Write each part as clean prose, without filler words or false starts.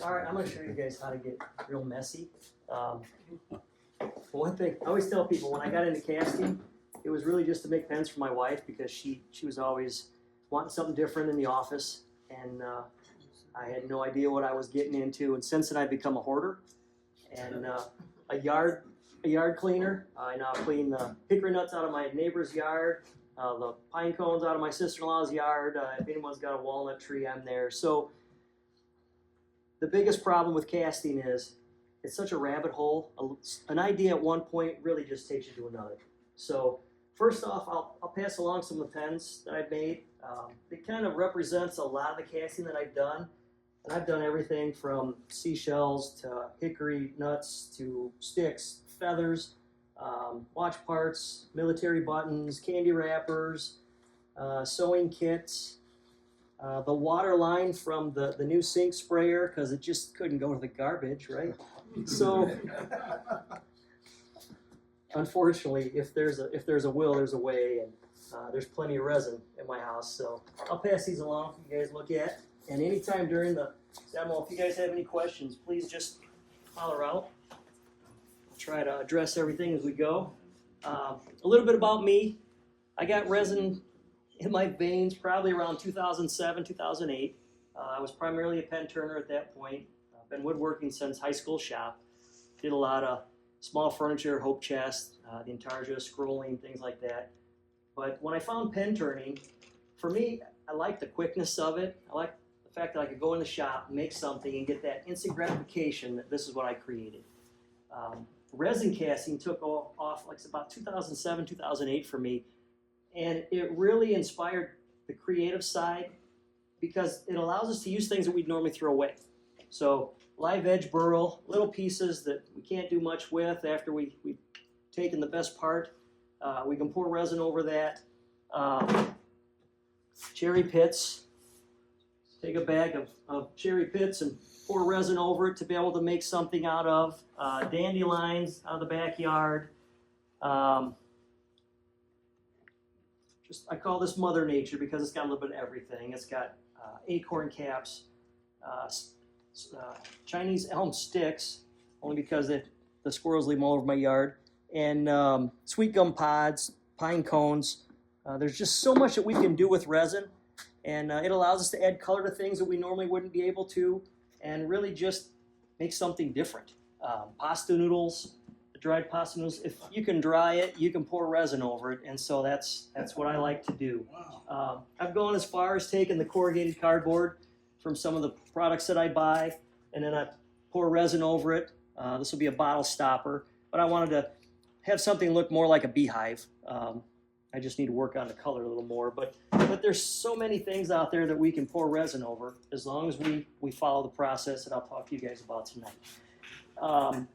All right, I'm going to show you guys how to get real messy. One thing, I always tell people when I got into casting, it was really just to make pens for my wife because she was always wanting something different in the office, and I had no idea what I was getting into. And since then, I've become a hoarder and a yard cleaner. I now clean the hickory nuts out of my neighbor's yard, the pine cones out of my sister-in-law's yard. If anyone's got a walnut tree, I'm there. So the biggest problem with casting is it's such a rabbit hole. An idea at one point really just takes you to another. So first off, I'll pass along some of the pens that I've made. It kind of represents a lot of the casting that I've done. And I've done everything from seashells to hickory nuts to sticks, feathers, watch parts, military buttons, candy wrappers, sewing kits, the water line from the new sink sprayer because it just couldn't go to the garbage, right? So unfortunately, if there's a will, there's a way, and there's plenty of resin in my house. So I'll pass these along for you guys to look at. And anytime during the demo, if you guys have any questions, please just holler out. I'll try to address everything as we go. A little bit about me. I got resin in my veins probably around 2007, 2008. I was primarily a pen turner at that point. I've been woodworking since high school shop. Did a lot of small furniture, hope chest, the intarsia, scrolling, things like that. But when I found pen turning, for me, I like the quickness of it. I like the fact that I could go in the shop, make something, and get that instant gratification that this is what I created. Resin casting took off like about 2007, 2008 for me, and it really inspired the creative side because it allows us to use things that we'd normally throw away. So live edge burl, little pieces that we can't do much with after we've taken the best part. We can pour resin over that. Cherry pits. Take a bag of cherry pits and pour resin over it to be able to make something out of. Dandelions out of the backyard. I call this Mother Nature because it's got a little bit of everything. It's got acorn caps, Chinese elm sticks, only because the squirrels leave them all over my yard, and sweet gum pods, pine cones. There's just so much that we can do with resin. And it allows us to add color to things that we normally wouldn't be able to, and really just make something different. Pasta noodles, dried pasta noodles. If you can dry it, you can pour resin over it, and so that's what I like to do. I've gone as far as taking the corrugated cardboard from some of the products that I buy, and then I pour resin over it. This will be a bottle stopper, but I wanted to have something look more like a beehive. I just need to work on the color a little more, but there's so many things out there that we can pour resin over as long as we follow the process that I'll talk to you guys about tonight.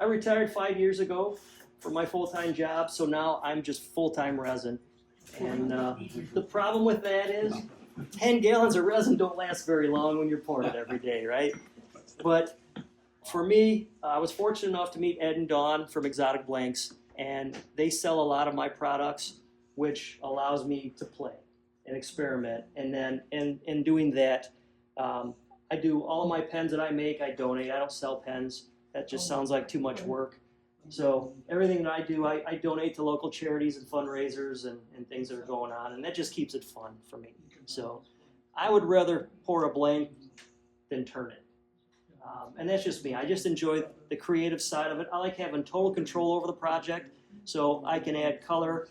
I retired 5 years ago from my full-time job, so now I'm just full-time resin. And the problem with that is 10 gallons of resin don't last very long when you're pouring it every day, right? But for me, I was fortunate enough to meet Ed and Dawn from Exotic Blanks, and they sell a lot of my products, which allows me to play and experiment. And then in doing that, I do all of my pens that I make, I donate. I don't sell pens. That just sounds like too much work. So everything that I do, I donate to local charities and fundraisers and things that are going on, and that just keeps it fun for me. So I would rather pour a blank than turn it. And that's just me. I just enjoy the creative side of it. I like having total control over the project, so I can add color.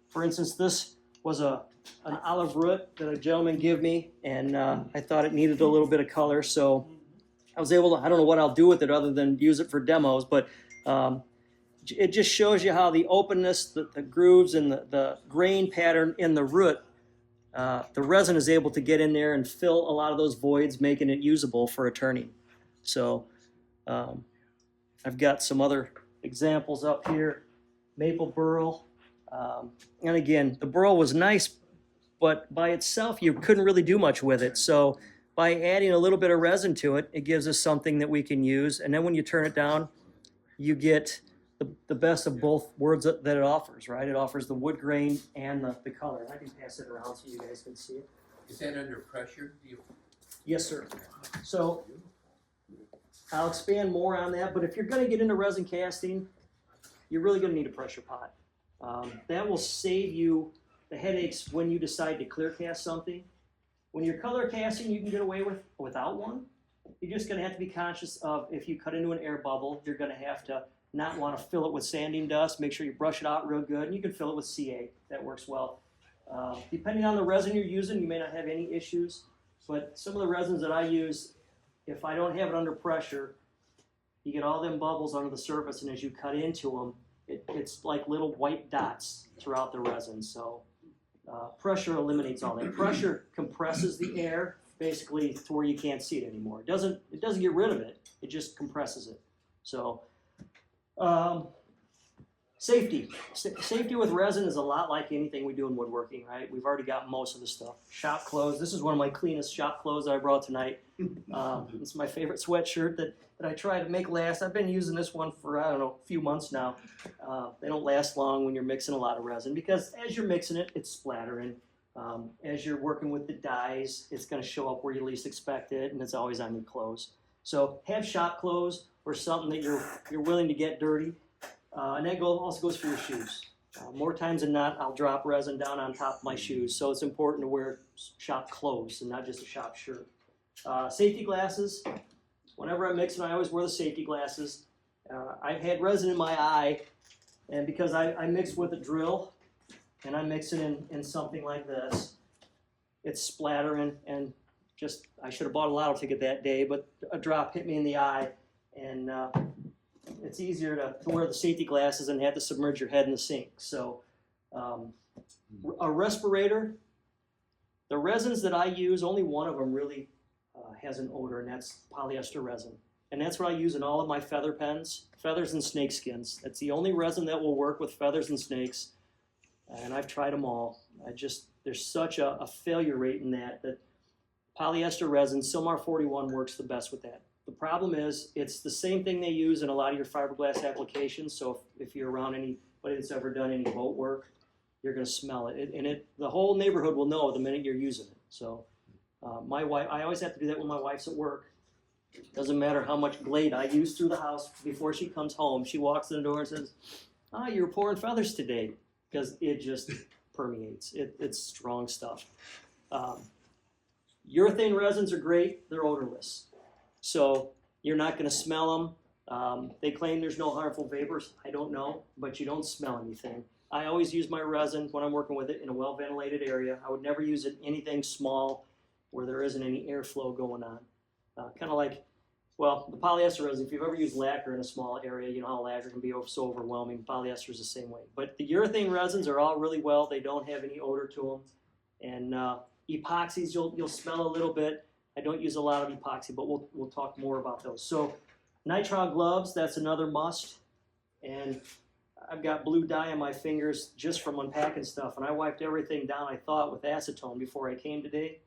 For instance, this was an olive root that a gentleman gave me, and I thought it needed a little bit of color, so I was able to, I don't know what I'll do with it other than use it for demos, but it just shows you how the openness, the grooves, and the grain pattern in the root, the resin is able to get in there and fill a lot of those voids, making it usable for a turning. So I've got some other examples up here. Maple burl. And again, the burl was nice, but by itself you couldn't really do much with it. So by adding a little bit of resin to it, it gives us something that we can use. And then when you turn it down, you get the best of both worlds that it offers, right? It offers the wood grain and the color. I can pass it around so you guys can see it. Is that under pressure? Yes, sir. So I'll expand more on that, but if you're going to get into resin casting, you're really going to need a pressure pot. That will save you the headaches when you decide to clear cast something. When you're color casting, you can get away without one. You're just going to have to be conscious of if you cut into an air bubble, you're going to have to not want to fill it with sanding dust. Make sure you brush it out real good, and you can fill it with CA. That works well. Depending on the resin you're using, you may not have any issues, but some of the resins that I use, if I don't have it under pressure, you get all them bubbles under the surface, and as you cut into them, it's like little white dots throughout the resin. So pressure eliminates all that. Pressure compresses the air basically to where you can't see it anymore. It doesn't get rid of it. It just compresses it. So safety. Safety with resin is a lot like anything we do in woodworking, right? We've already got most of the stuff. Shop clothes. This is one of my cleanest shop clothes that I brought tonight. It's my favorite sweatshirt that I try to make last. I've been using this one for, I don't know, a few months now. They don't last long when you're mixing a lot of resin because as you're mixing it, it's splattering. As you're working with the dyes, it's going to show up where you least expect it, and it's always on your clothes. So have shop clothes or something that you're willing to get dirty. And that also goes for your shoes. More times than not, I'll drop resin down on top of my shoes, so it's important to wear shop clothes and not just a shop shirt. Safety glasses. Whenever I'm mixing, I always wear the safety glasses. I've had resin in my eye, and because I mix with a drill, and I'm mixing in something like this, it's splattering, and just I should have bought a lotto ticket that day, but a drop hit me in the eye, and it's easier to wear the safety glasses and have to submerge your head in the sink. So a respirator, the resins that I use, only one of them really has an odor, and that's polyester resin. And that's what I use in all of my feather pens, feathers and snake skins. That's the only resin that will work with feathers and snakes, and I've tried them all. There's such a failure rate in that polyester resin, Silmar 41 works the best with that. The problem is it's the same thing they use in a lot of your fiberglass applications. So if you're around anybody that's ever done any boat work, you're going to smell it. And the whole neighborhood will know the minute you're using it. So my wife, I always have to do that when my wife's at work. Doesn't matter how much Glade I use through the house before she comes home. She walks in the door and says, "You're pouring feathers today," because it just permeates. It's strong stuff. Urethane resins are great. They're odorless. So you're not going to smell them. They claim there's no harmful vapors. I don't know, but you don't smell anything. I always use my resin when I'm working with it in a well-ventilated area. I would never use it in anything small where there isn't any airflow going on. Kind of like, well, the polyester resin, if you've ever used lacquer in a small area, you know how lacquer can be so overwhelming. Polyester is the same way. But the urethane resins are all really well. They don't have any odor to them. And epoxies, you'll smell a little bit. I don't use a lot of epoxy, but we'll talk more about those. So nitrile gloves, that's another must. And I've got blue dye on my fingers just from unpacking stuff, and I wiped everything down, I thought, with acetone before I came today,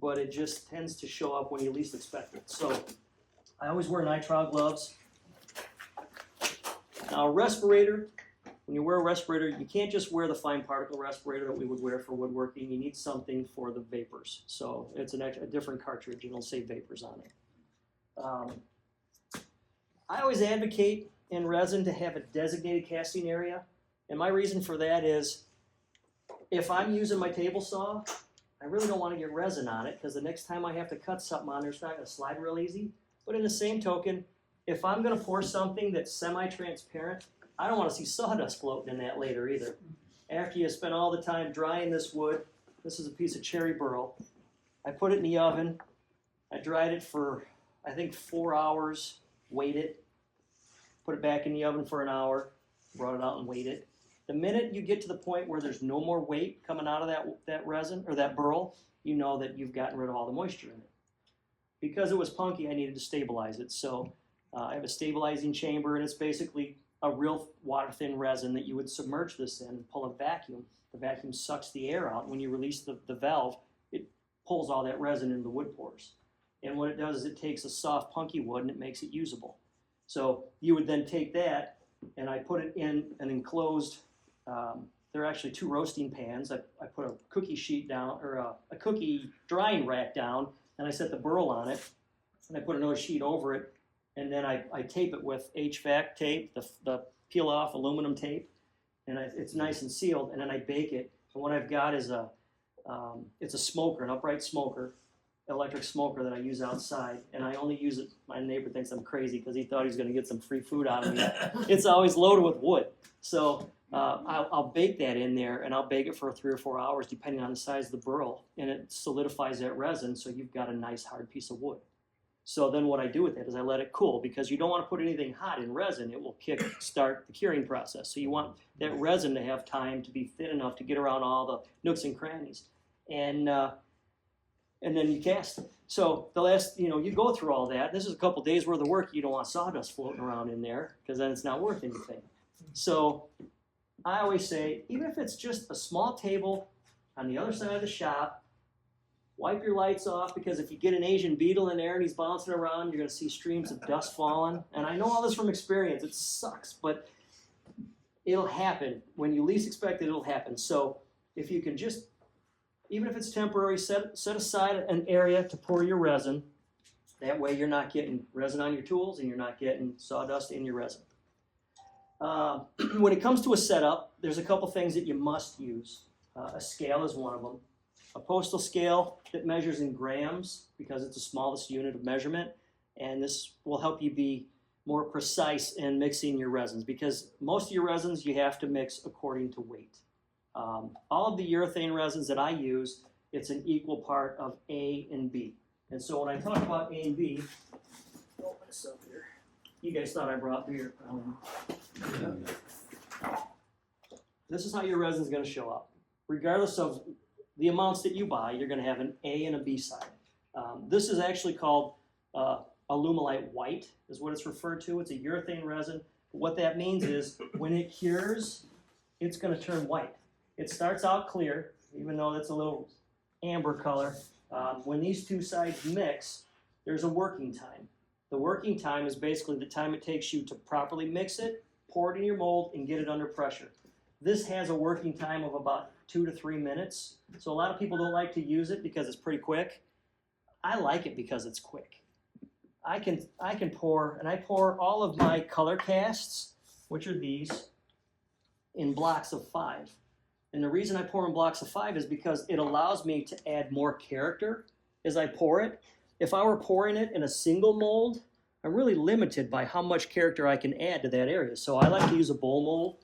but it just tends to show up when you least expect it. So I always wear nitrile gloves. Now a respirator, when you wear a respirator, you can't just wear the fine particle respirator that we would wear for woodworking. You need something for the vapors. So it's a different cartridge, and it'll say vapors on it. I always advocate in resin to have a designated casting area. And my reason for that is if I'm using my table saw, I really don't want to get resin on it because the next time I have to cut something on there, it's not going to slide real easy. But in the same token, if I'm going to pour something that's semi-transparent, I don't want to see sawdust floating in that later either. After you spend all the time drying this wood, this is a piece of cherry burl. I put it in the oven. I dried it for, I think, 4 hours, waited, put it back in the oven for an hour, brought it out and waited. The minute you get to the point where there's no more weight coming out of that resin or that burl, you know that you've gotten rid of all the moisture in it. Because it was punky, I needed to stabilize it. So I have a stabilizing chamber, and it's basically a real water-thin resin that you would submerge this in and pull a vacuum. The vacuum sucks the air out. When you release the valve, it pulls all that resin into the wood pores. And what it does is it takes a soft, punky wood and it makes it usable. So you would then take that, and I put it in an enclosed, there are actually 2 roasting pans. I put a cookie sheet down, or a cookie drying rack down, and I set the burl on it, and I put another sheet over it, and then I tape it with HVAC tape, the peel-off aluminum tape, and it's nice and sealed, and then I bake it. And what I've got is it's a smoker, an upright smoker, electric smoker that I use outside, and I only use it. My neighbor thinks I'm crazy because he thought he was going to get some free food out of me. It's always loaded with wood, so I'll bake that in there, and I'll bake it for 3 or 4 hours depending on the size of the burl, and it solidifies that resin, so you've got a nice hard piece of wood. So then what I do with that is I let it cool, because you don't want to put anything hot in resin. It will start the curing process. So you want that resin to have time to be thin enough to get around all the nooks and crannies. And then you cast it. So the last, you go through all that. This is a couple days worth of work. You don't want sawdust floating around in there, because then it's not worth anything. So I always say, even if it's just a small table on the other side of the shop, wipe your lights off, because if you get an Asian beetle in there and he's bouncing around, you're going to see streams of dust falling. And I know all this from experience. It sucks, but it'll happen. When you least expect it, it'll happen. So if you can just, even if it's temporary, set aside an area to pour your resin. That way you're not getting resin on your tools and you're not getting sawdust in your resin. When it comes to a setup, there's a couple things that you must use. A scale is one of them. A postal scale that measures in grams, because it's the smallest unit of measurement, and this will help you be more precise in mixing your resins, because most of your resins you have to mix according to weight. All of the urethane resins that I use, it's an equal part of A and B. And so when I talk about A and B, open this up here. You guys thought I brought beer. This is how your resin is going to show up. Regardless of the amounts that you buy, you're going to have an A and a B side. This is actually called Alumilite white, is what it's referred to. It's a urethane resin. What that means is when it cures, it's going to turn white. It starts out clear, even though it's a little amber color. When these two sides mix, there's a working time. The working time is basically the time it takes you to properly mix it, pour it in your mold, and get it under pressure. This has a working time of about 2 to 3 minutes. So a lot of people don't like to use it because it's pretty quick. I like it because it's quick. I can pour, and I pour all of my color casts, which are these, in blocks of 5. And the reason I pour in blocks of 5 is because it allows me to add more character as I pour it. If I were pouring it in a single mold, I'm really limited by how much character I can add to that area. So I like to use a bowl mold,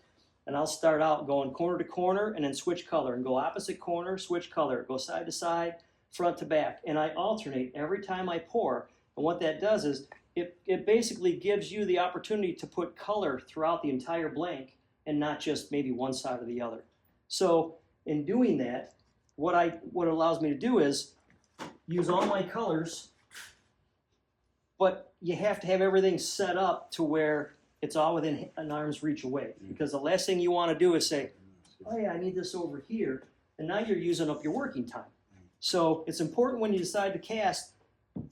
and I'll start out going corner to corner and then switch color, and go opposite corner, switch color, go side to side, front to back. And I alternate every time I pour. And what that does is it basically gives you the opportunity to put color throughout the entire blank and not just maybe one side or the other. So in doing that, what it allows me to do is use all my colors, but you have to have everything set up to where it's all within an arm's reach away. Because the last thing you want to do is say, oh yeah, I need this over here, and now you're using up your working time. So it's important when you decide to cast,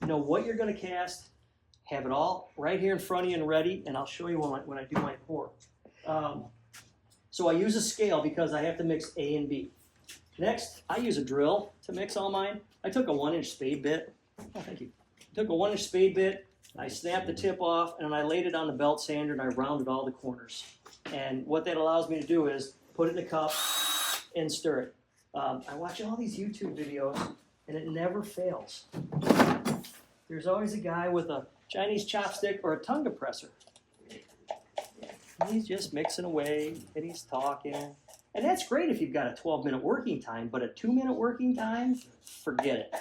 know what you're going to cast, have it all right here in front of you and ready, and I'll show you when I do my pour. So I use a scale because I have to mix A and B. Next, I use a drill to mix all mine. I took a 1-inch spade bit. Oh, thank you. Took a 1-inch spade bit, I snapped the tip off, and I laid it on the belt sander, and I rounded all the corners. And what that allows me to do is put it in a cup and stir it. I watch all these YouTube videos, and it never fails. There's always a guy with a Chinese chopstick or a tongue depressor. He's just mixing away, and he's talking. And that's great if you've got a 12-minute working time, but a 2-minute working time, forget it.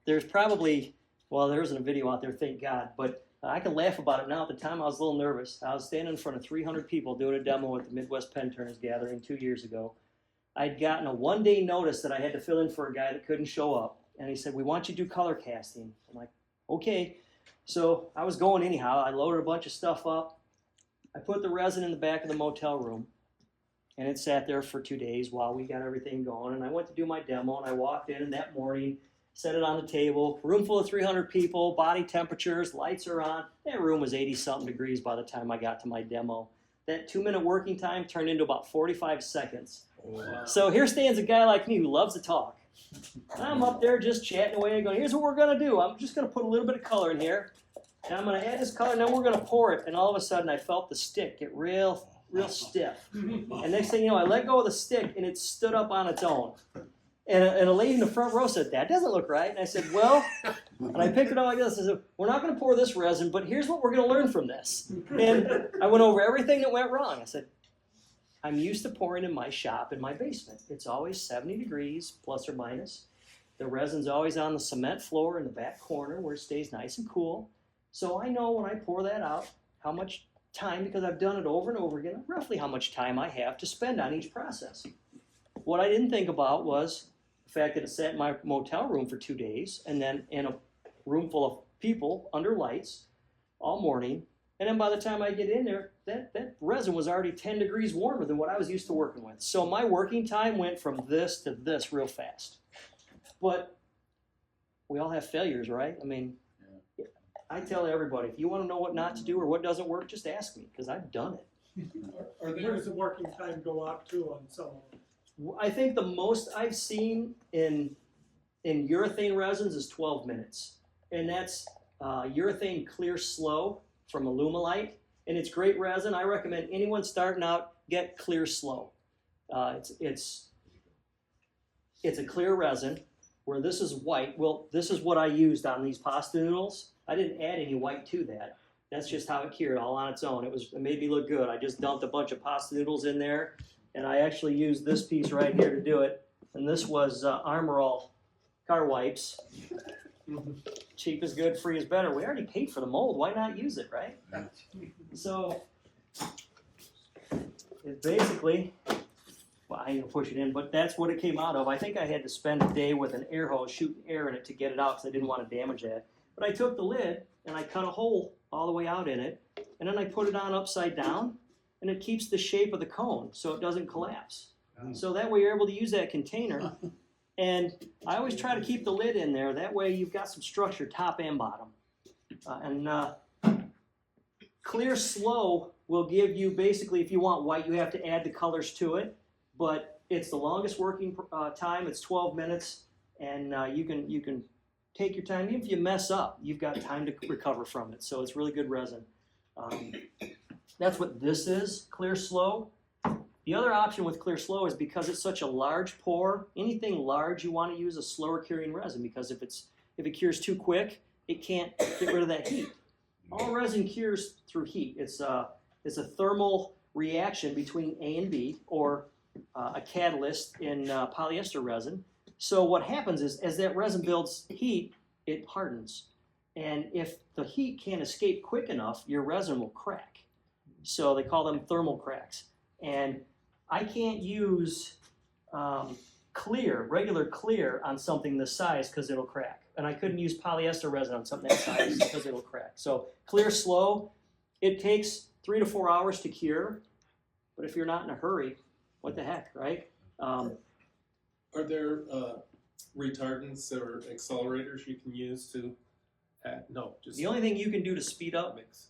There's probably, well, there isn't a video out there, thank God, but I can laugh about it now. At the time, I was a little nervous. I was standing in front of 300 people doing a demo at the Midwest Pen Turners Gathering 2 years ago. I'd gotten a 1-day notice that I had to fill in for a guy that couldn't show up. And he said, we want you to do color casting. I'm like, okay. So I was going anyhow. I loaded a bunch of stuff up. I put the resin in the back of the motel room. And it sat there for 2 days while we got everything going. And I went to do my demo, and I walked in, and that morning, set it on the table, room full of 300 people, body temperatures, lights are on. That room was 80-something degrees by the time I got to my demo. that 2-minute working time turned into about 45 seconds. Wow. So here stands a guy like me who loves to talk. I'm up there just chatting away going, here's what we're going to do. I'm just going to put a little bit of color in here. And I'm going to add this color, and then we're going to pour it. And all of a sudden, I felt the stick get real stiff. And next thing you know, I let go of the stick, and it stood up on its own. And a lady in the front row said, that doesn't look right. And I said, well, and I picked it up like this. I said, we're not going to pour this resin, but here's what we're going to learn from this. And I went over everything that went wrong. I said, I'm used to pouring in my shop in my basement. It's always 70 degrees, plus or minus. The resin's always on the cement floor in the back corner where it stays nice and cool. So I know when I pour that out, how much time, because I've done it over and over again, roughly how much time I have to spend on each process. What I didn't think about was the fact that it sat in my motel room for 2 days, and then in a room full of people under lights all morning. And then by the time I get in there, that resin was already 10 degrees warmer than what I was used to working with. So my working time went from this to this real fast. But we all have failures, right? I mean, I tell everybody, if you want to know what not to do or what doesn't work, just ask me, because I've done it. Where does the working time go up to on some of them? I think the most I've seen in urethane resins is 12 minutes. And that's urethane clear slow from Alumalite. And it's great resin. I recommend anyone starting out get clear slow. It's a clear resin where this is white. Well, this is what I used on these pasta noodles. I didn't add any white to that. That's just how it cured all on its own. It made me look good. I just dumped a bunch of pasta noodles in there, and I actually used this piece right here to do it. And this was Armor All car wipes. Cheap is good, free is better. We already paid for the mold. Why not use it, right? So it basically, well, I ain't gonna push it in, but that's what it came out of. I think I had to spend a day with an air hose shooting air in it to get it out because I didn't want to damage that. But I took the lid and I cut a hole all the way out in it, and then I put it on upside down, and it keeps the shape of the cone so it doesn't collapse. So that way you're able to use that container. And I always try to keep the lid in there. That way you've got some structure, top and bottom. Clear slow will give you, basically, if you want white, you have to add the colors to it. But it's the longest working time. It's 12 minutes, and you can take your time. Even if you mess up, you've got time to recover from it. So it's really good resin. That's what this is, clear slow. The other option with clear slow is because it's such a large pour, anything large you want to use a slower curing resin, because if it cures too quick, it can't get rid of that heat. All resin cures through heat. It's a thermal reaction between A and B, or a catalyst in polyester resin. So what happens is, as that resin builds heat, it hardens. And if the heat can't escape quick enough, your resin will crack. So they call them thermal cracks. And I can't use regular clear on something this size because it'll crack. And I couldn't use polyester resin on something that size because it'll crack. So clear slow, it takes 3 to 4 hours to cure. But if you're not in a hurry, what the heck, right? Are there retardants or accelerators you can use to add? No, just the only thing you can do to speed up mix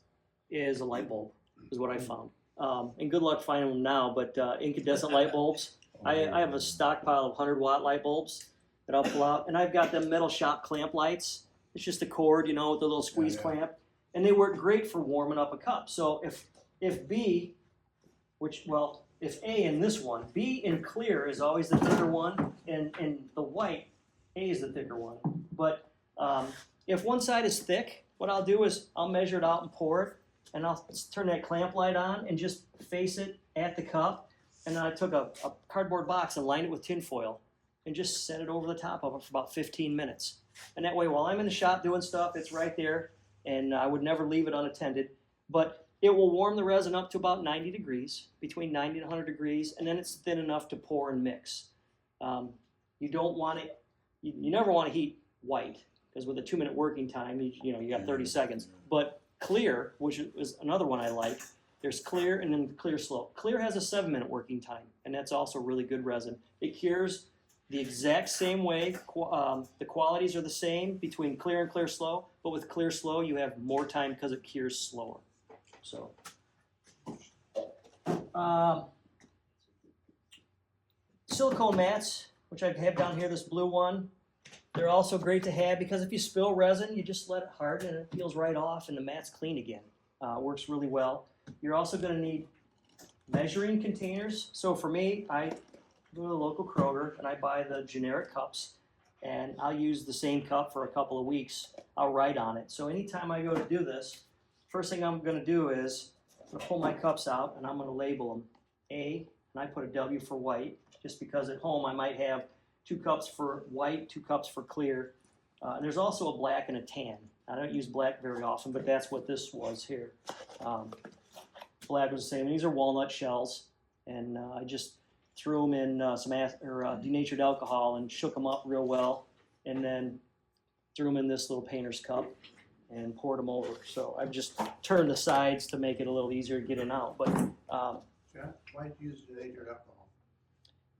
is a light bulb, is what I found. And good luck finding them now, but incandescent light bulbs. I have a stockpile of 100-watt light bulbs that I'll pull out, and I've got them metal shop clamp lights. It's just a cord, with the little squeeze clamp, and they work great for warming up a cup. So if B, if A in this one, B in clear is always the thicker one, and the white, A is the thicker one. But if one side is thick, what I'll do is I'll measure it out and pour it, and I'll turn that clamp light on and just face it at the cup. And then I took a cardboard box and lined it with tin foil and just set it over the top of it for about 15 minutes. And that way, while I'm in the shop doing stuff, it's right there, and I would never leave it unattended. But it will warm the resin up to about 90 degrees, between 90 and 100 degrees, and then it's thin enough to pour and mix. You don't want it, you never want to heat white, because with a 2-minute working time, you got 30 seconds. But clear, which is another one I like, there's clear and then clear slow. Clear has a 7-minute working time, and that's also really good resin. It cures the exact same way. The qualities are the same between clear and clear slow, but with clear slow, you have more time because it cures slower. So Silicone mats, which I have down here, this blue one, they're also great to have because if you spill resin, you just let it harden and it peels right off and the mat's clean again. Works really well. You're also going to need measuring containers. So for me, I go to the local Kroger and I buy the generic cups, and I'll use the same cup for a couple of weeks. I'll write on it. So anytime I go to do this, first thing I'm going to do is I'm going to pull my cups out and I'm going to label them A, and I put a W for white, just because at home I might have 2 cups for white, 2 cups for clear. And there's also a black and a tan. I don't use black very often, but that's what this was here. Black was the same. These are walnut shells, and I just threw them in some denatured alcohol and shook them up real well, and then threw them in this little painter's cup and poured them over. So I've just turned the sides to make it a little easier to get in and out. But Yeah, why do you use denatured alcohol?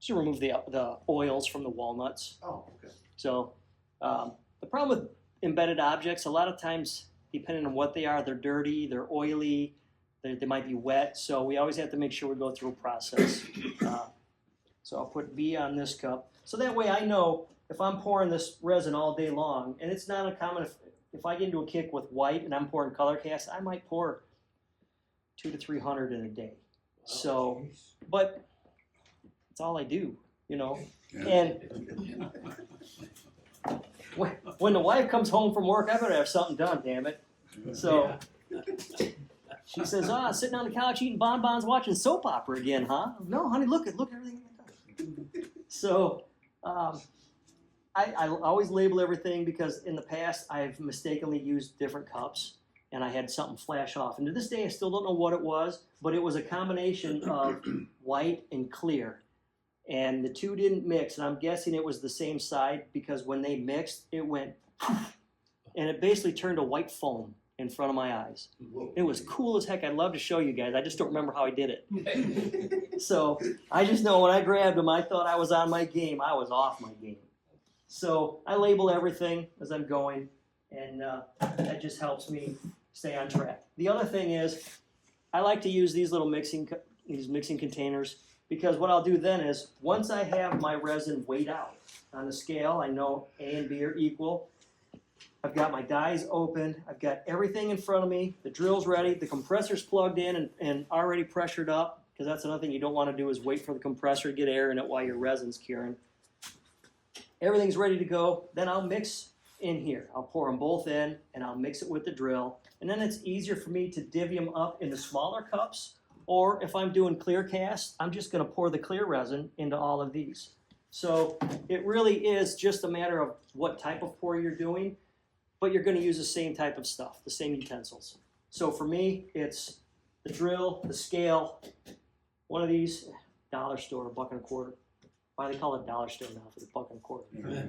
to remove the oils from the walnuts. Oh, okay. So the problem with embedded objects, a lot of times, depending on what they are, they're dirty, they're oily, they might be wet. So we always have to make sure we go through a process. So I'll put B on this cup. So that way I know if I'm pouring this resin all day long, and it's not uncommon if I get into a kick with white and I'm pouring color cast, I might pour 200 to 300 in a day. So, but it's all I do, you know. And when the wife comes home from work, I better have something done, damn it. So she says, sitting on the couch eating bonbons, watching soap opera again, huh? No, honey, look everything I've done. So I always label everything because in the past I've mistakenly used different cups and I had something flash off. And to this day I still don't know what it was, but it was a combination of white and clear. And the two didn't mix, and I'm guessing it was the same side because when they mixed, it went and it basically turned to white foam in front of my eyes. It was cool as heck. I'd love to show you guys. I just don't remember how I did it. So I just know when I grabbed them, I thought I was on my game. I was off my game. So I label everything as I'm going, and that just helps me stay on track. The other thing is I like to use these little mixing containers because what I'll do then is once I have my resin weighed out on the scale, I know A and B are equal. I've got my dies open. I've got everything in front of me. The drill's ready. The compressor's plugged in and already pressured up because that's another thing you don't want to do is wait for the compressor to get air in it while your resin's curing. Everything's ready to go. Then I'll mix in here. I'll pour them both in and I'll mix it with the drill. And then it's easier for me to divvy them up into smaller cups. Or if I'm doing clear cast, I'm just going to pour the clear resin into all of these. So it really is just a matter of what type of pour you're doing, but you're going to use the same type of stuff, the same utensils. So for me, it's the drill, the scale, one of these, dollar store, $1.25. Why they call it dollar store now for the $1.25.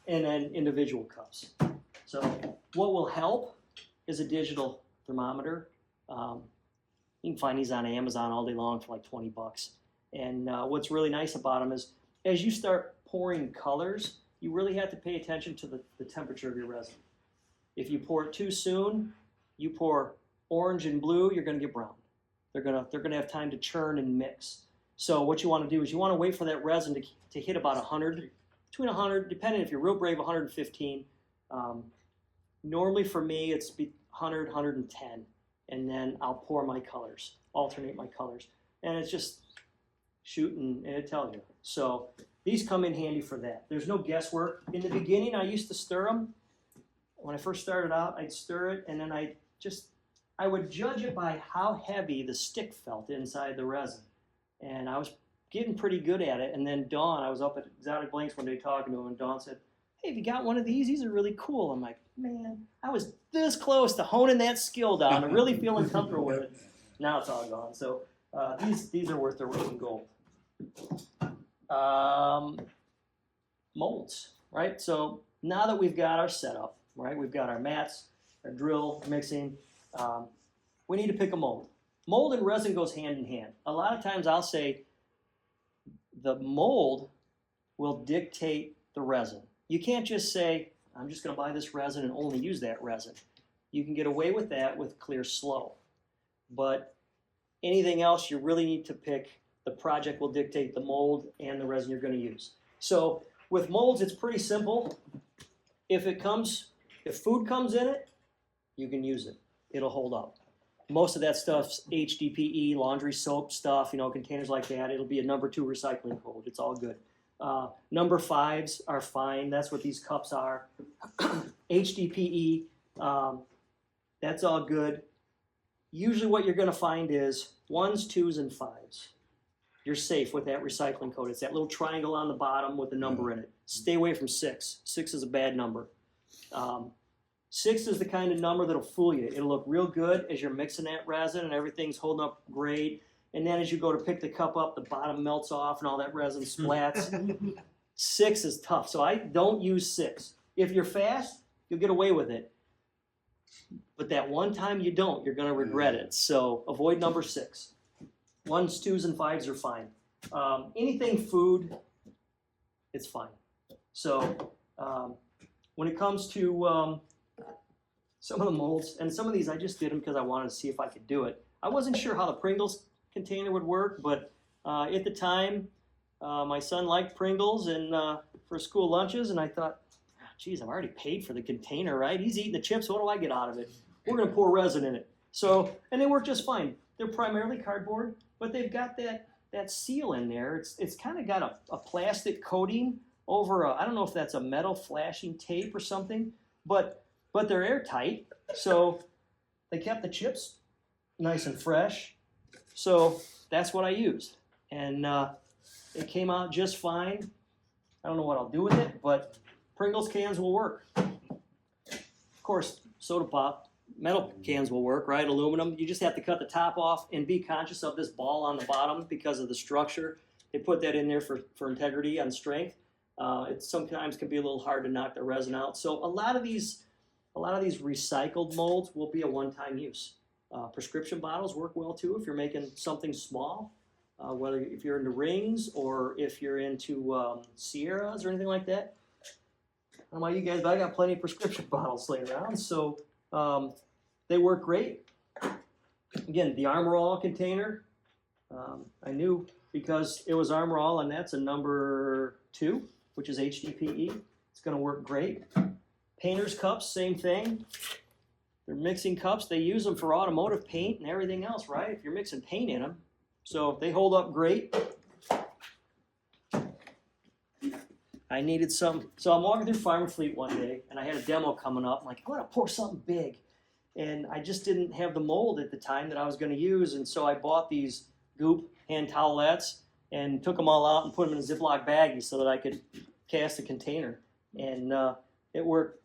And then individual cups. So what will help is a digital thermometer. You can find these on Amazon all day long for like $20. And what's really nice about them is as you start pouring colors, you really have to pay attention to the temperature of your resin. If you pour it too soon, you pour orange and blue, you're going to get brown. They're gonna have time to churn and mix. So what you want to do is you want to wait for that resin to hit about 100, between 100, depending if you're real brave, 115. Normally for me, it's 100, 110. And then I'll pour my colors, alternate my colors. And it's just shooting, and it tells you. So these come in handy for that. There's no guesswork. In the beginning, I used to stir them. When I first started out, I'd stir it, and then I would judge it by how heavy the stick felt inside the resin. And I was getting pretty good at it. And then Dawn, I was up at Exotic Blanks one day talking to him, and Dawn said, "Hey, have you got one of these? These are really cool." I'm like, man, I was this close to honing that skill down and really feeling comfortable with it. Now it's all gone. So these are worth their weight in gold. Molds, right? So now that we've got our setup, right? We've got our mats, our drill, mixing. We need to pick a mold. Mold and resin goes hand in hand. A lot of times I'll say the mold will dictate the resin. You can't just say, I'm just going to buy this resin and only use that resin. You can get away with that with clear slow. But Anything else, you really need to pick, the project will dictate the mold and the resin you're gonna use. So with molds, it's pretty simple. If food comes in it, you can use it. It'll hold up. Most of that stuff's HDPE, laundry soap stuff, containers like that. It'll be a number 2 recycling code. It's all good. Number 5s are fine. That's what these cups are. HDPE, that's all good. Usually what you're gonna find is 1s, 2s, and 5s. You're safe with that recycling code. It's that little triangle on the bottom with a number in it. Stay away from 6. 6 is a bad number. 6 is the kind of number that'll fool you. It'll look real good as you're mixing that resin and everything's holding up great. And then as you go to pick the cup up, the bottom melts off and all that resin splats. 6 is tough, so I don't use 6. If you're fast, you'll get away with it. But that one time you don't, you're gonna regret it. So avoid number 6. 1s, 2s, and 5s are fine. Anything food, it's fine. So when it comes to some of the molds, and some of these I just did them because I wanted to see if I could do it. I wasn't sure how the Pringles container would work, but at the time, my son liked Pringles and for school lunches, and I thought, geez, I've already paid for the container, right? He's eating the chips, what do I get out of it? We're gonna pour resin in it. So, and they work just fine. They're primarily cardboard, but they've got that seal in there. It's kind of got a plastic coating over I don't know if that's a metal flashing tape or something, but they're airtight, so they kept the chips nice and fresh. So that's what I used, and it came out just fine. I don't know what I'll do with it, but Pringles cans will work. Of course, soda pop, metal cans will work, right? Aluminum. You just have to cut the top off and be conscious of this ball on the bottom because of the structure. They put that in there for integrity and strength. It sometimes can be a little hard to knock the resin out. So a lot of these recycled molds will be a one-time use. Prescription bottles work well too if you're making something small, whether if you're into rings or if you're into Sierras or anything like that. I don't know about you guys, but I got plenty of prescription bottles laying around, so they work great. Again, the Armor All container, I knew because it was Armor All, and that's a number 2, which is HDPE. It's going to work great. Painter's cups, same thing. They're mixing cups. They use them for automotive paint and everything else, right? If you're mixing paint in them. So they hold up great. I needed some. So I'm walking through Farm Fleet one day, and I had a demo coming up. I'm like, I want to pour something big. And I just didn't have the mold at the time that I was going to use. And so I bought these Goop hand towelettes and took them all out and put them in a Ziploc baggie so that I could cast a container. And it worked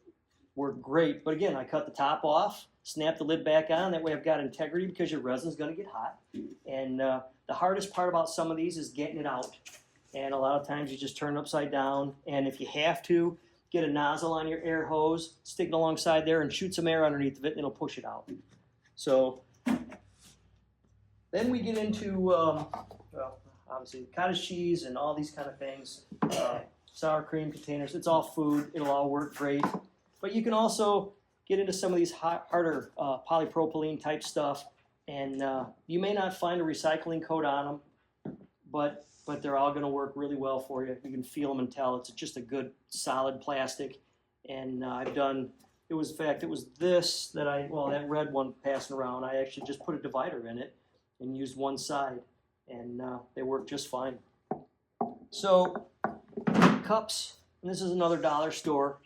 great. But again, I cut the top off, snapped the lid back on. That way I've got integrity because your resin's going to get hot. And the hardest part about some of these is getting it out. And a lot of times you just turn it upside down. And if you have to, get a nozzle on your air hose, stick it alongside there, and shoot some air underneath of it, and it'll push it out. So then we get into, well, obviously cottage cheese and all these kind of things. Sour cream containers, it's all food. It'll all work great. But you can also get into some of these harder polypropylene type stuff, and you may not find a recycling code on them, but they're all going to work really well for you. You can feel them and tell it's just a good solid plastic. And I've done, it was this that that red one passing around, I actually just put a divider in it and used one side, and they work just fine. So cups, and this is another dollar store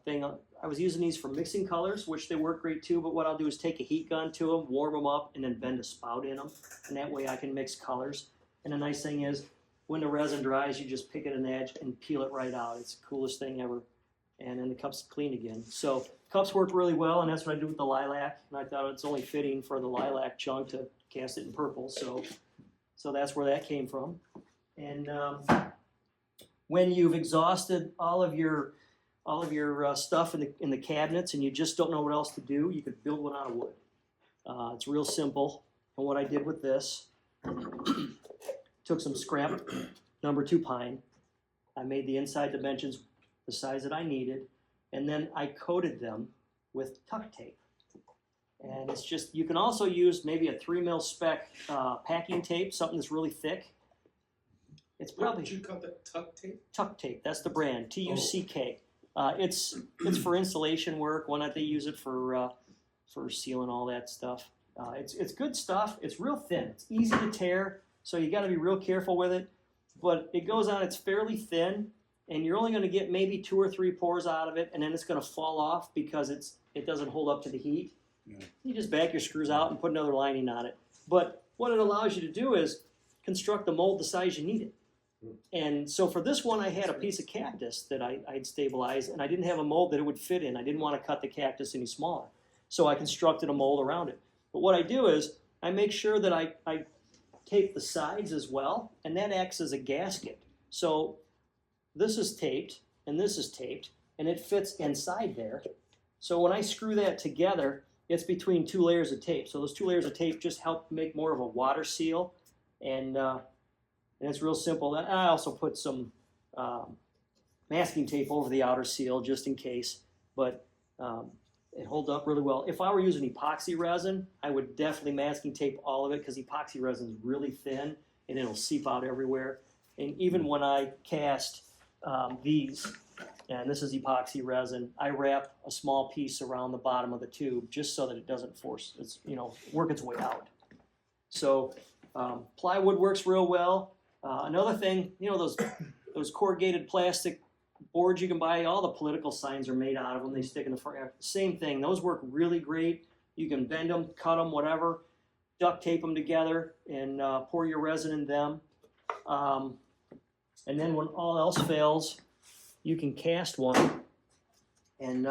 thing. I was using these for mixing colors, which they work great too, but what I'll do is take a heat gun to them, warm them up, and then bend a spout in them, and that way I can mix colors. And the nice thing is, when the resin dries, you just pick at an edge and peel it right out. It's the coolest thing ever. And then the cup's clean again. So cups work really well, and that's what I do with the lilac. And I thought it's only fitting for the lilac chunk to cast it in purple. So that's where that came from. And when you've exhausted all of your stuff in the cabinets and you just don't know what else to do, you could build one out of wood. It's real simple. And what I did with this, took some scrap number 2 pine. I made the inside dimensions the size that I needed, and then I coated them with tuck tape. And it's just, you can also use maybe a 3mm spec packing tape, something that's really thick. It's What probably did you call that, tuck tape? Tuck Tape. That's the brand, Tuck. It's for installation work. Why not they use it for sealing all that stuff? It's good stuff. It's real thin. It's easy to tear, so you got to be real careful with it. But it goes on. It's fairly thin, and you're only going to get maybe 2 or 3 pours out of it, and then it's going to fall off because it doesn't hold up to the heat. Yeah. You just back your screws out and put another lining on it. But what it allows you to do is construct the mold the size you need it. And so for this one, I had a piece of cactus that I'd stabilized, and I didn't have a mold that it would fit in. I didn't want to cut the cactus any smaller. So I constructed a mold around it. But what I do is I make sure that I tape the sides as well, and that acts as a gasket. So this is taped, and this is taped, and it fits inside there. So when I screw that together, it's between 2 layers of tape. So those 2 layers of tape just help make more of a water seal, and it's real simple. And I also put some masking tape over the outer seal just in case, but it holds up really well. If I were using epoxy resin, I would definitely masking tape all of it because epoxy resin is really thin and it'll seep out everywhere. And even when I cast these, and this is epoxy resin, I wrap a small piece around the bottom of the tube just so that it doesn't work its way out. So plywood works real well. Another thing, those corrugated plastic boards you can buy, all the political signs are made out of them. They stick in the front. Same thing. Those work really great. You can bend them, cut them, whatever. Duct tape them together and pour your resin in them. And then when all else fails, you can cast one. And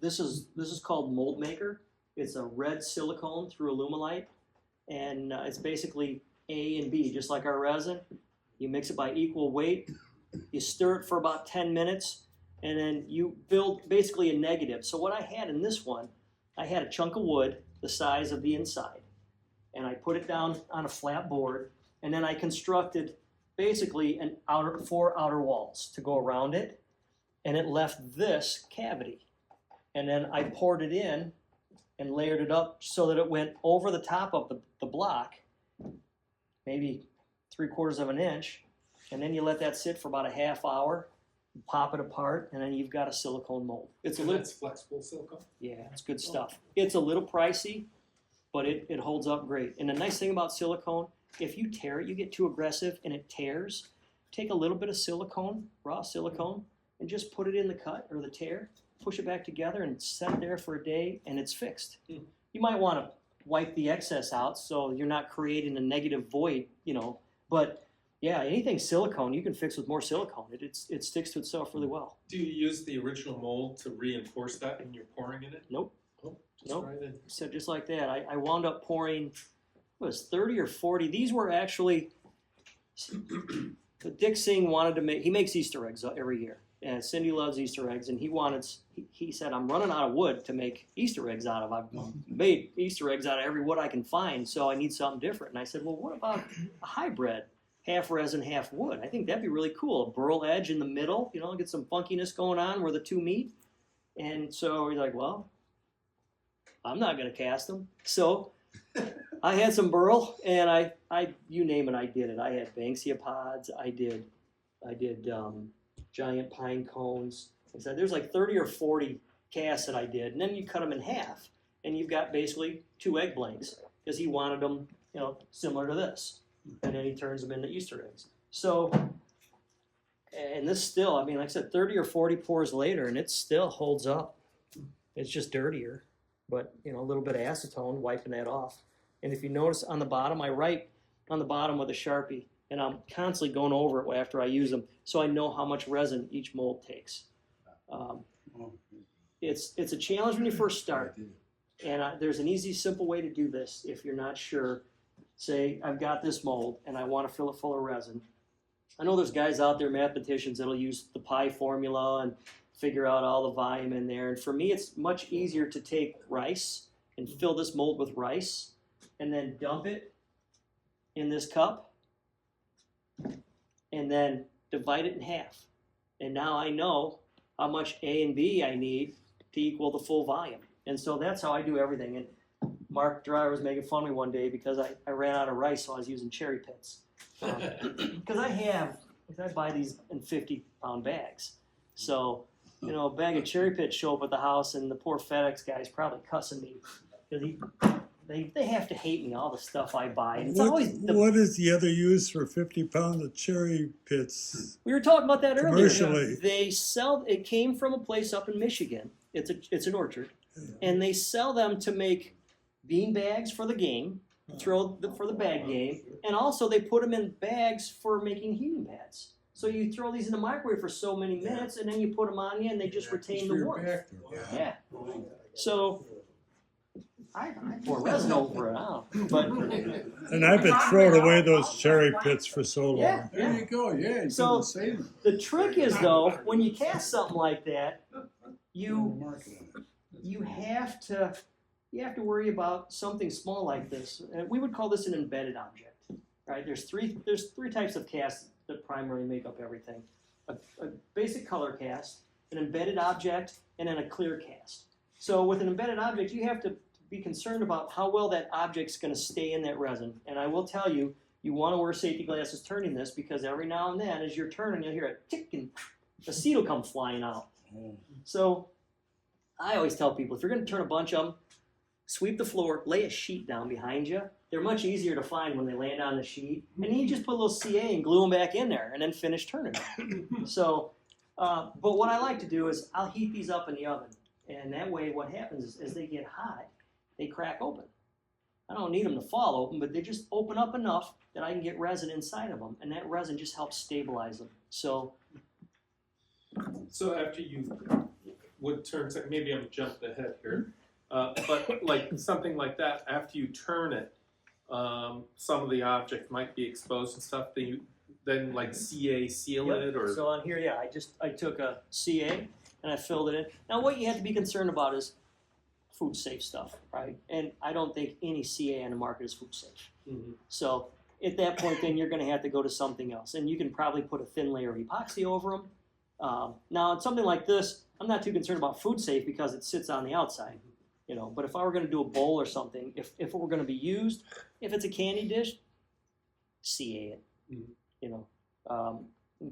this is called Mold Maker. It's a red silicone through Alumilite, and it's basically A and B, just like our resin. You mix it by equal weight. You stir it for about 10 minutes, and then you build basically a negative. So what I had in this one, I had a chunk of wood the size of the inside, and I put it down on a flat board, and then I constructed basically 4 outer walls to go around it, and it left this cavity. And then I poured it in and layered it up so that it went over the top of the block, maybe 3/4 of an inch, and then you let that sit for about a half hour, pop it apart, and then you've got a silicone mold. It's a little, That's flexible silicone? yeah, it's good stuff. It's a little pricey, but it holds up great. And the nice thing about silicone, if you tear it, you get too aggressive and it tears, take a little bit of silicone, raw silicone, and just put it in the cut or the tear, push it back together and set it there for a day, and it's fixed. You might want to wipe the excess out so you're not creating a negative void, but yeah, anything silicone you can fix with more silicone. It sticks to itself really well. Do you use the original mold to reinforce that when you're pouring in it? Nope. Oh, just Nope. right in. So just like that, I wound up pouring, what was 30 or 40. These were actually, Dick Singh wanted to he makes Easter eggs every year. And Cindy loves Easter eggs, and he said, I'm running out of wood to make Easter eggs out of. I've made Easter eggs out of every wood I can find, so I need something different. And I said, well, what about a hybrid? Half resin, half wood. I think that'd be really cool. A burl edge in the middle, get some funkiness going on where the two meet. And so he's like, well, I'm not going to cast them. So I had some burl, and I you name it, I did it. I had Banksia pods. I did giant pine cones. I said there's like 30 or 40 casts that I did, and then you cut them in half, and you've got basically 2 egg blanks because he wanted them, similar to this. And then he turns them into Easter eggs. So, and this still, like I said, 30 or 40 pours later, and it still holds up. It's just dirtier, but a little bit of acetone, wiping that off. And if you notice on the bottom, I write on the bottom with a Sharpie, and I'm constantly going over it after I use them, so I know how much resin each mold takes. It's a challenge when you first start, and there's an easy, simple way to do this if you're not sure. Say, I've got this mold and I want to fill it full of resin. I know there's guys out there, mathematicians, that'll use the pi formula and figure out all the volume in there. And for me, it's much easier to take rice and fill this mold with rice and then dump it in this cup and then divide it in half. And now I know how much A and B I need to equal the full volume. And so that's how I do everything. And Mark Dreyer was making fun of me one day because I ran out of rice, so I was using cherry pits. Because I buy these in 50-pound bags. So, a bag of cherry pits show up at the house, and the poor FedEx guy's probably cussing me because they have to hate me, all the stuff I buy. And it's always What is the other use for 50 pounds of cherry pits? we were talking about that earlier. Commercially. They sell. It came from a place up in Michigan. It's an orchard, and they sell them to make bean bags for the game, for the bag game, and also they put them in bags for making heating pads. So you throw these in the microwave for so many minutes, and then you put them on you, and they just retain the warmth. Yeah. So I pour resin over it now, but And I've been throwing away those cherry pits for so long. yeah. There you go, yeah. You So- do the same. The trick is though, when you cast something like that, you have to worry about something small like this. We would call this an embedded object, right? There's three types of casts that primarily make up everything: a basic color cast, an embedded object, and then a clear cast. So with an embedded object, you have to be concerned about how well that object's going to stay in that resin. And I will tell you, you want to wear safety glasses turning this, because every now and then, as you're turning, you'll hear a tick and the seed will come flying out. So I always tell people, if you're going to turn a bunch of them, sweep the floor, lay a sheet down behind you. They're much easier to find when they land on the sheet. And then you just put a little CA and glue them back in there and then finish turning them. So, but what I like to do is I'll heat these up in the oven. And that way what happens is as they get hot, they crack open. I don't need them to fall open, but they just open up enough that I can get resin inside of them. And that resin just helps stabilize them. So So after you would turn, maybe I'm jumping ahead here, but like something like that, after you turn it, some of the object might be exposed and stuff. Then like CA seal yep. it, or So on here, yeah, I took a CA and I filled it in. Now what you have to be concerned about is food safe stuff, right? And I don't think any CA on the market is food safe. Mhm. So at that point, then you're going to have to go to something else, and you can probably put a thin layer of epoxy over them. Now, on something like this, I'm not too concerned about food safe because it sits on the outside, But if I were going to do a bowl or something, if it were going to be used, if it's a candy dish, CA it,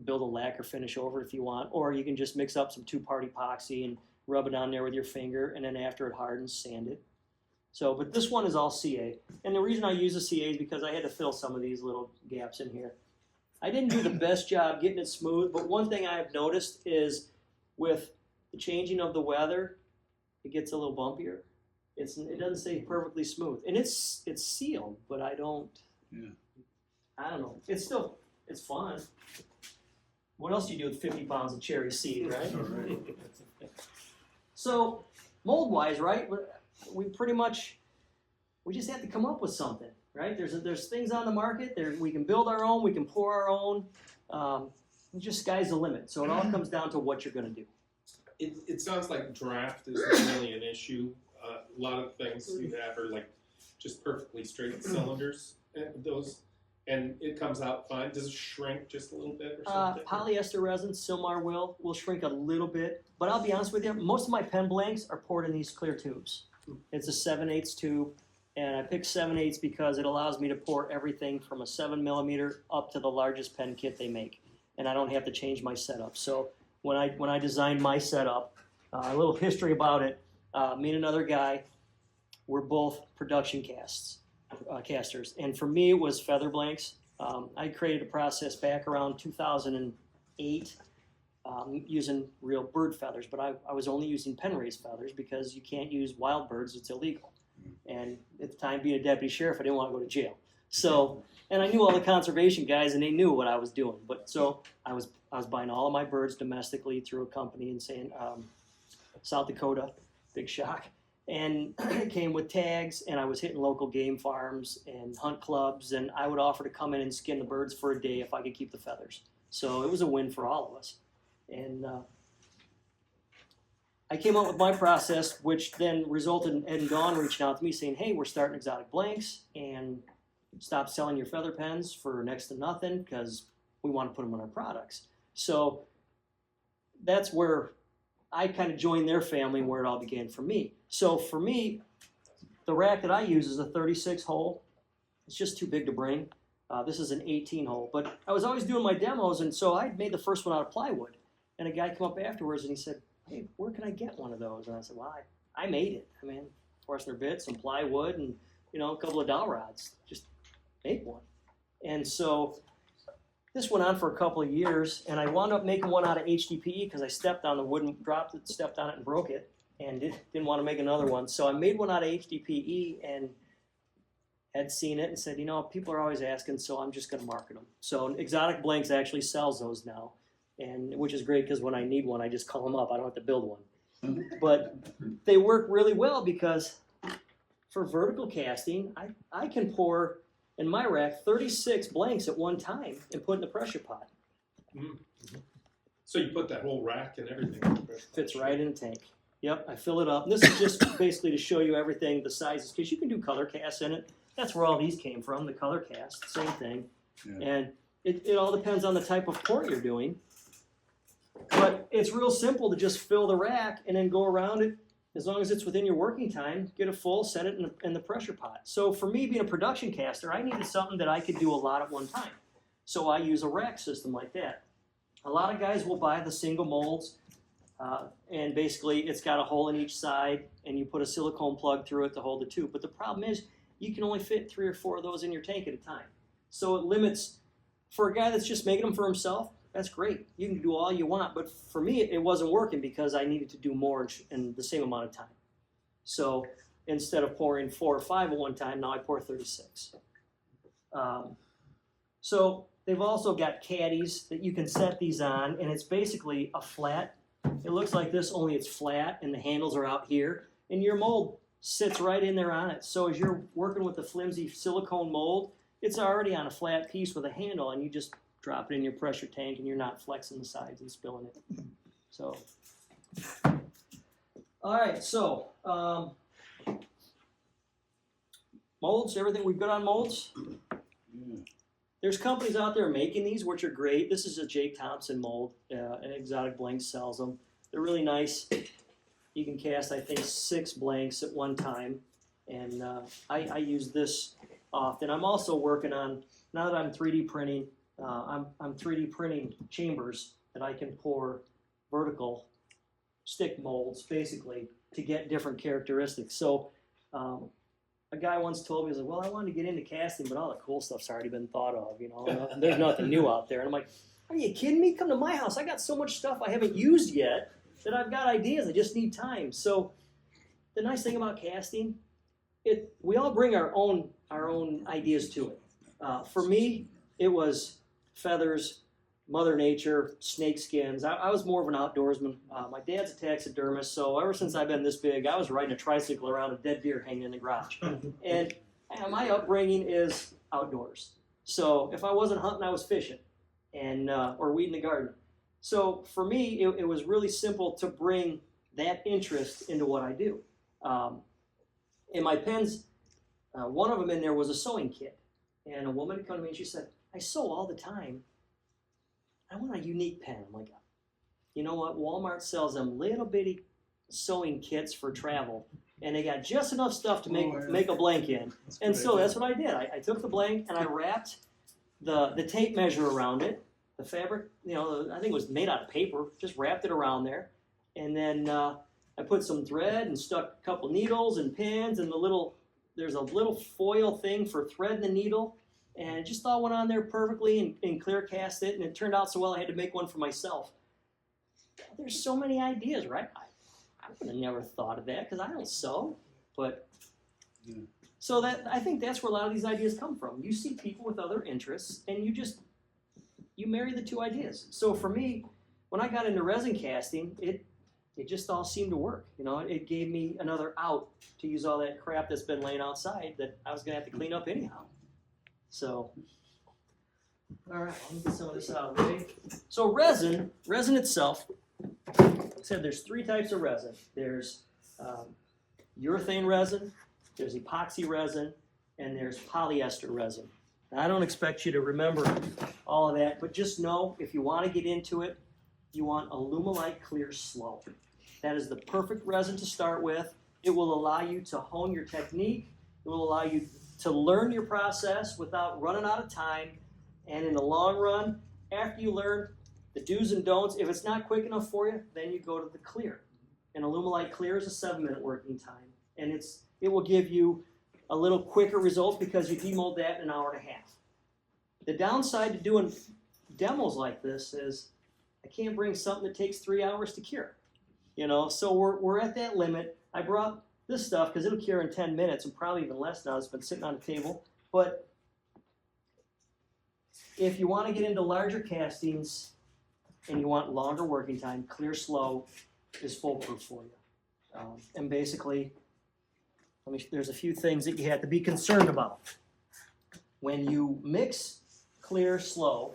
build a lacquer finish over it if you want, or you can just mix up some 2-part epoxy and rub it on there with your finger, and then after it hardens, sand it. So, but this one is all CA, and the reason I use the CA is because I had to fill some of these little gaps in here. I didn't do the best job getting it smooth, but one thing I have noticed is with the changing of the weather, it gets a little bumpier. It doesn't stay perfectly smooth, and it's sealed, but I don't know. It's fun. What else do you do with 50 pounds of cherry seed, right? So mold-wise, right? We just have to come up with something, right? There's things on the market. We can build our own. We can pour our own. Just sky's the limit. So it all comes down to what you're going to do. it sounds like draft is really an issue. A lot of things you have are like just perfectly straight cylinders, and it comes out fine. Does it shrink just a little bit or something? Polyester resin, Silmar will shrink a little bit, but I'll be honest with you, most of my pen blanks are poured in these clear tubes. It's a 7/8 tube, and I picked 7/8 because it allows me to pour everything from a 7mm up to the largest pen kit they make, and I don't have to change my setup. So when I designed my setup, a little history about it, me and another guy, we're both production casters, and for me it was feather blanks. I created a process back around 2008 using real bird feathers, but I was only using pen raised feathers because you can't use wild birds, it's illegal. And at the time, being a deputy sheriff, I didn't want to go to jail. So, and I knew all the conservation guys, and they knew what I was doing. But so I was buying all of my birds domestically through a company in South Dakota, big shock. And it came with tags, and I was hitting local game farms and hunt clubs, and I would offer to come in and skin the birds for a day if I could keep the feathers. So it was a win for all of us. And I came up with my process, which then resulted in Ed and Dawn reaching out to me saying, hey, we're starting Exotic Blanks, and stop selling your feather pens for next to nothing because we want to put them on our products. So that's where I kind of joined their family, where it all began for me. So for me, the rack that I use is a 36 hole. It's just too big to bring. This is an 18 hole. But I was always doing my demos, and so I made the first one out of plywood. And a guy came up afterwards and he said, "Hey, where can I get one of those?" And I said, "Well, I made it. I mean, Forstner bits, some plywood, and a couple of dowel rods. Just make one." And so this went on for a couple of years, and I wound up making one out of HDPE because I stepped on the wood and dropped it, stepped on it and broke it, and didn't want to make another one. So I made one out of HDPE and had seen it and said, people are always asking, so I'm just going to market them. So Exotic Blanks actually sells those now, and which is great because when I need one, I just call them up. I don't have to build one. But they work really well because for vertical casting, I can pour in my rack 36 blanks at one time and put in the pressure pot. Mm-hmm. So you put that whole rack and everything. Fits right in a tank. Yep, I fill it up. And this is just basically to show you everything, the sizes, because you can do color casts in it. That's where all these came from, the color cast, same thing. Yeah. And it all depends on the type of pour you're doing. But it's real simple to just fill the rack and then go around it. As long as it's within your working time, get it full, set it in the pressure pot. So for me, being a production caster, I needed something that I could do a lot at one time. So I use a rack system like that. A lot of guys will buy the single molds, and basically it's got a hole in each side, and you put a silicone plug through it to hold the tube. But the problem is, you can only fit 3 or 4 of those in your tank at a time. So it limits, for a guy that's just making them for himself, that's great. You can do all you want, but for me, it wasn't working because I needed to do more in the same amount of time. So instead of pouring 4 or 5 at one time, now I pour 36. So they've also got caddies that you can set these on, and it's basically a flat. It looks like this, only it's flat, and the handles are out here, and your mold sits right in there on it. So as you're working with the flimsy silicone mold, it's already on a flat piece with a handle, and you just drop it in your pressure tank, and you're not flexing the sides and spilling it. So, all right, so molds, everything we've got on molds? Yeah. There's companies out there making these, which are great. This is a Jake Thompson mold, and Exotic Blanks sells them. They're really nice. You can cast, I think, 6 blanks at one time, and I use this often. I'm also working on, now that I'm 3D printing, I'm 3D printing chambers that I can pour vertical stick molds, basically, to get different characteristics. So a guy once told me, he was like, "Well, I wanted to get into casting, but all the cool stuff's already been thought of, There's nothing new out there." And I'm like, "Are you kidding me? Come to my house. I got so much stuff I haven't used yet that I've got ideas. I just need time." So the nice thing about casting, we all bring our own ideas to it. For me, it was feathers, Mother Nature, snake skins. I was more of an outdoorsman. My dad's a taxidermist, so ever since I've been this big, I was riding a tricycle around a dead deer hanging in the garage. And my upbringing is outdoors. So if I wasn't hunting, I was fishing and or weeding the garden. So for me, it was really simple to bring that interest into what I do. In my pens, one of them in there was a sewing kit. And a woman had come to me and she said, "I sew all the time. I want a unique pen." I'm like, "You know what? Walmart sells them little bitty sewing kits for travel, and they got just enough stuff to make a blank in." And so that's what I did. I took the blank and I wrapped the tape measure around it. The fabric, I think it was made out of paper. Just wrapped it around there, and then I put some thread and stuck a couple needles and pins and there's a little foil thing for threading the needle. And it just all went on there perfectly and clear cast it, and it turned out so well I had to make one for myself. There's so many ideas, right? I would have never thought of that because I don't sew. But so I think that's where a lot of these ideas come from. You see people with other interests, and you marry the two ideas. So for me, when I got into resin casting, it just all seemed to work. It gave me another out to use all that crap that's been laying outside that I was going to have to clean up anyhow. So, all right, let me get some of this out of the way. So resin itself, I said there's 3 types of resin. There's urethane resin, there's epoxy resin, and there's polyester resin. Now, I don't expect you to remember all of that, but just know if you want to get into it, you want Alumilite Clear Slow. That is the perfect resin to start with. It will allow you to hone your technique. It will allow you to learn your process without running out of time. And in the long run, after you learn the do's and don'ts, if it's not quick enough for you, then you go to the clear. And Alumilite Clear is a 7-minute working time. And it will give you a little quicker results because you demold that in an hour and a half. The downside to doing demos like this is I can't bring something that takes 3 hours to cure. You know, so we're at that limit. I brought this stuff because it'll cure in 10 minutes and probably even less now. It's been sitting on the table. But if you want to get into larger castings and you want longer working time, Clear Slow is foolproof for you. And basically, there's a few things that you have to be concerned about. When you mix Clear Slow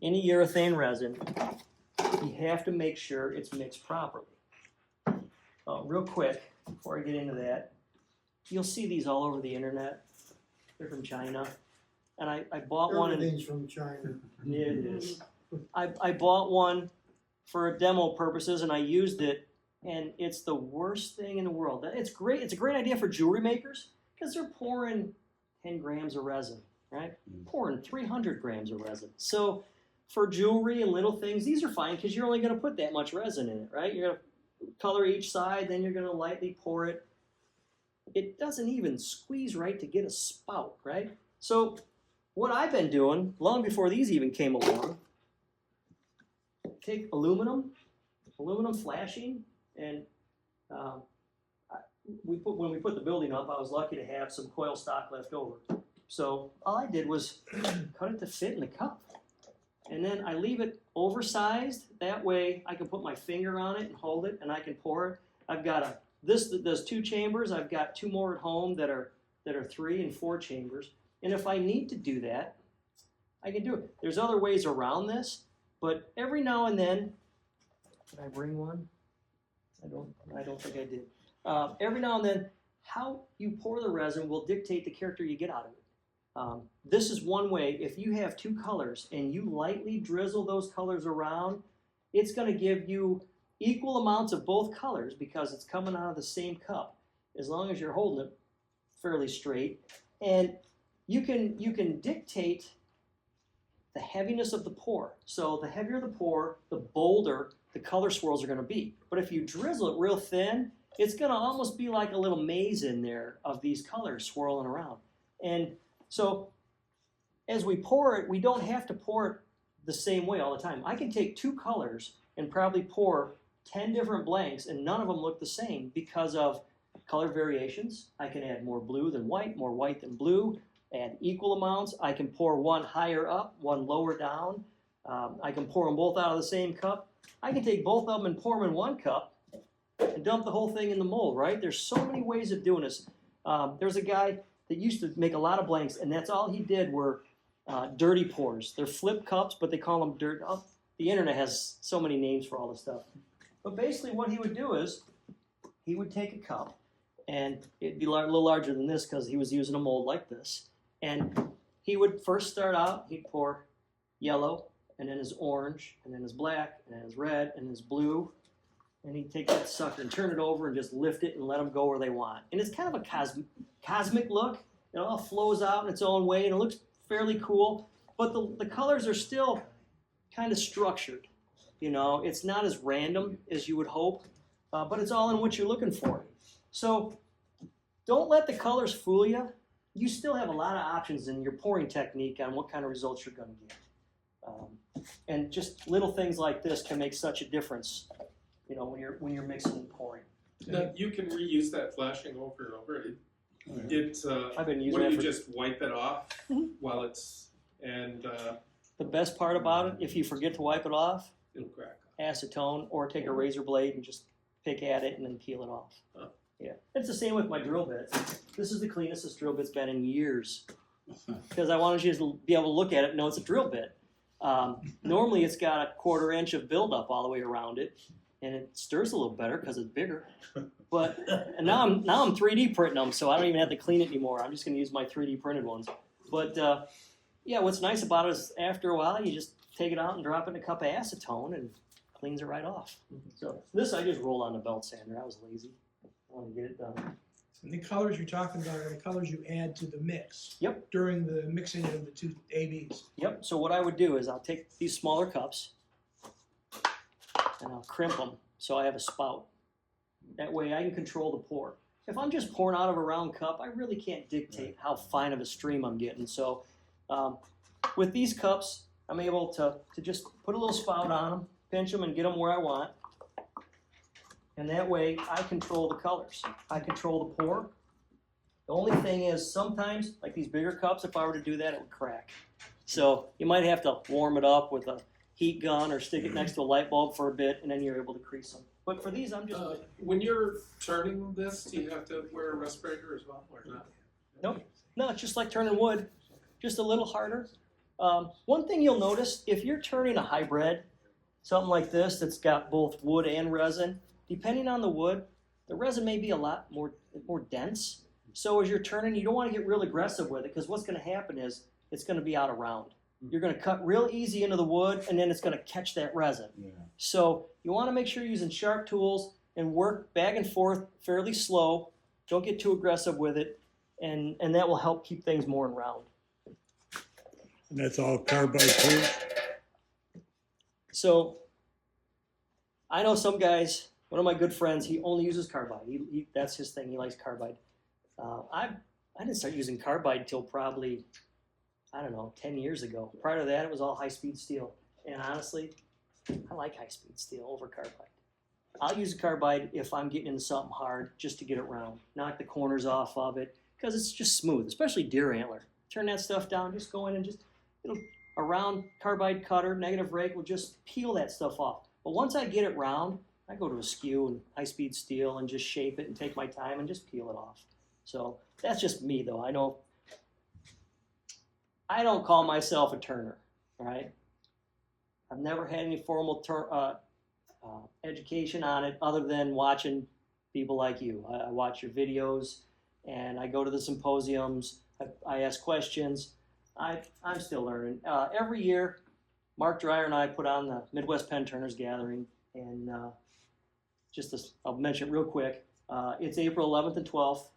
in a urethane resin, you have to make sure it's mixed properly. Real quick, before I get into that, you'll see these all over the internet. They're from China. And I bought one. Everything's from China. It is. I bought one for demo purposes and I used it, and it's the worst thing in the world. It's great. It's a great idea for jewelry makers because they're pouring 10 grams of resin, right? Pouring 300 grams of resin. So for jewelry and little things, these are fine because you're only going to put that much resin in it, right? You're going to color each side, then you're going to lightly pour it. It doesn't even squeeze right to get a spout, right? So what I've been doing, long before these even came along, take aluminum flashing, and when we put the building up, I was lucky to have some coil stock left over. So all I did was cut it to fit in the cup. And then I leave it oversized. That way I can put my finger on it and hold it, and I can pour it. I've got there's 2 chambers. I've got 2 more at home that are 3 and 4 chambers. And if I need to do that, I can do it. There's other ways around this, but every now and then, did I bring one? I don't think I did. Every now and then, how you pour the resin will dictate the character you get out of it. This is one way. If you have 2 colors and you lightly drizzle those colors around, it's going to give you equal amounts of both colors because it's coming out of the same cup, as long as you're holding it fairly straight. And you can dictate the heaviness of the pour. So the heavier the pour, the bolder the color swirls are going to be. But if you drizzle it real thin, it's going to almost be like a little maze in there of these colors swirling around. And so as we pour it, we don't have to pour it the same way all the time. I can take 2 colors and probably pour 10 different blanks, and none of them look the same because of color variations. I can add more blue than white, more white than blue, add equal amounts. I can pour one higher up, one lower down. I can pour them both out of the same cup. I can take both of them and pour them in one cup and dump the whole thing in the mold, right? There's so many ways of doing this. There's a guy that used to make a lot of blanks, and that's all he did were dirty pours. They're flip cups, but they call them dirt. The internet has so many names for all this stuff. But basically what he would do is he would take a cup, and it'd be a little larger than this because he was using a mold like this. And he would first start out, he'd pour yellow, and then his orange, and then his black, and then his red, and his blue. And he'd take that sucker and turn it over and just lift it and let them go where they want. And it's kind of a cosmic look. It all flows out in its own way, and it looks fairly cool. But the colors are still kind of structured. You know, it's not as random as you would hope, but it's all in what you're looking for. So don't let the colors fool you. You still have a lot of options in your pouring technique on what kind of results you're going to get. And just little things like this can make such a difference, you know, when you're mixing and pouring. Now, you can reuse that flashing over and over. I've been using what do that you for, just wipe it off while it's and the best part about it, if you forget to wipe it off, it'll crack. acetone, or take a razor blade and just pick at it and then peel it off. Huh. Yeah, it's the same with my drill bit. This is the cleanest this drill bit's been in years because I wanted you to be able to look at it and know it's a drill bit. Normally it's got a 1/4 inch of buildup all the way around it, and it stirs a little better because it's bigger. But and now I'm 3D printing them, so I don't even have to clean it anymore. I'm just going to use my 3D printed ones. But yeah, what's nice about it is after a while you just take it out and drop it in a cup of acetone and cleans it right off. So this I just rolled on the belt sander. I was lazy. want to get it done. And the colors you're talking about are the colors you add to the mix. Yep. During the mixing of the two ABs. Yep, so what I would do is I'll take these smaller cups and I'll crimp them so I have a spout. That way I can control the pour. If I'm just pouring out of a round cup, I really can't dictate how fine of a stream I'm getting. So with these cups, I'm able to just put a little spout on them, pinch them, and get them where I want. And that way I control the colors. I control the pour. The only thing is sometimes, like these bigger cups, if I were to do that, it would crack. So you might have to warm it up with a heat gun or stick it next to a light bulb for a bit, and then you're able to crease them. But for these, I'm just... When you're turning this, do you have to wear a respirator as well, or not? Nope. No, it's just like turning wood, just a little harder. One thing you'll notice, if you're turning a hybrid, something like this that's got both wood and resin, depending on the wood, the resin may be a lot more dense. So as you're turning, you don't want to get real aggressive with it, because what's going to happen is it's going to be out of round. You're going to cut real easy into the wood, and then it's going to catch that resin. Yeah. So you want to make sure you're using sharp tools and work back and forth fairly slow. Don't get too aggressive with it, and that will help keep things more in round. And that's all carbide too? So I know some guys, one of my good friends, he only uses carbide. That's his thing. He likes carbide. I didn't start using carbide until probably, I don't know, 10 years ago. Prior to that, it was all high-speed steel. And honestly, I like high-speed steel over carbide. I'll use a carbide if I'm getting into something hard just to get it round. Knock the corners off of it, because it's just smooth, especially deer antler. Turn that stuff down, just go in and a round carbide cutter, negative rake will just peel that stuff off. But once I get it round, I go to a skew and high-speed steel and just shape it and take my time and just peel it off. So that's just me, though. I know I don't call myself a turner, all right? I've never had any formal education on it other than watching people like you. I watch your videos, and I go to the symposiums. I ask questions. I'm still learning. Every year, Mark Dreyer and I put on the Midwest Pen Turners Gathering, and I'll mention it real quick. It's April 11th and 12th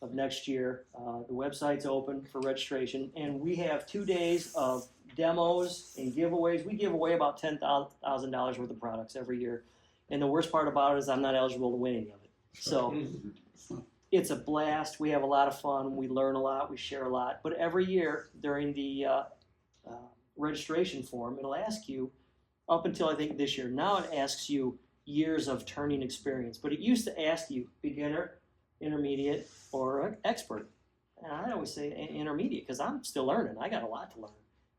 of next year. The website's open for registration, and we have 2 days of demos and giveaways. We give away about $10,000 worth of products every year, and the worst part about it is I'm not eligible to win any of it. So it's a blast. We have a lot of fun. We learn a lot. We share a lot. But every year during the registration form, it'll ask you, up until I think this year, now it asks you years of turning experience. But it used to ask you beginner, intermediate, or expert. And I always say intermediate because I'm still learning. I got a lot to learn.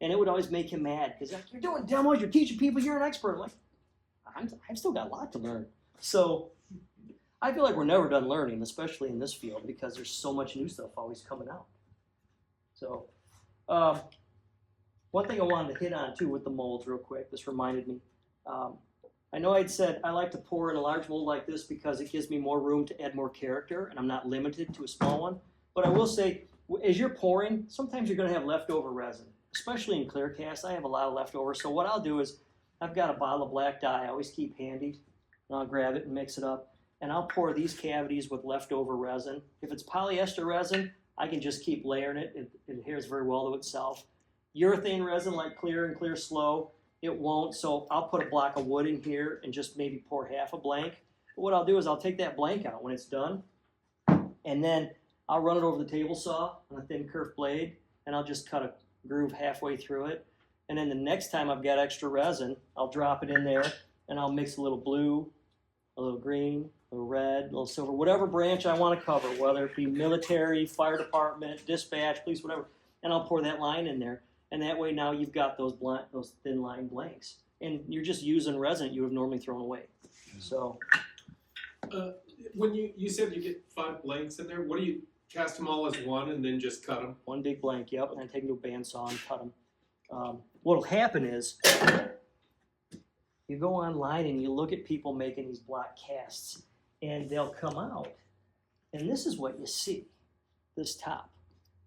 And it would always make him mad because like, you're doing demos, you're teaching people, you're an expert. I'm like, I've still got a lot to learn. So I feel like we're never done learning, especially in this field, because there's so much new stuff always coming out. So one thing I wanted to hit on too with the molds real quick, this reminded me. I know I'd said I like to pour in a large mold like this because it gives me more room to add more character and I'm not limited to a small one. But I will say, as you're pouring, sometimes you're going to have leftover resin, especially in clear cast. I have a lot of leftover. So what I'll do is I've got a bottle of black dye I always keep handy, and I'll grab it and mix it up. And I'll pour these cavities with leftover resin. If it's polyester resin, I can just keep layering it. It adheres very well to itself. Urethane resin, like clear and clear slow, it won't. So I'll put a block of wood in here and just maybe pour half a blank. But what I'll do is I'll take that blank out when it's done, and then I'll run it over the table saw on a thin kerf blade, and I'll just cut a groove halfway through it. And then the next time I've got extra resin, I'll drop it in there, and I'll mix a little blue, a little green, a little red, a little silver, whatever branch I want to cover, whether it be military, fire department, dispatch, police, whatever, and I'll pour that line in there. And that way now you've got those thin line blanks. And you're just using resin you have normally thrown away. So When you said you get 5 blanks in there, what do you cast them all as one and then just cut them? one big blank, yep, and then take them to a bandsaw and cut them. What'll happen is you go online and you look at people making these block casts, and they'll come out, and this is what you see, this top.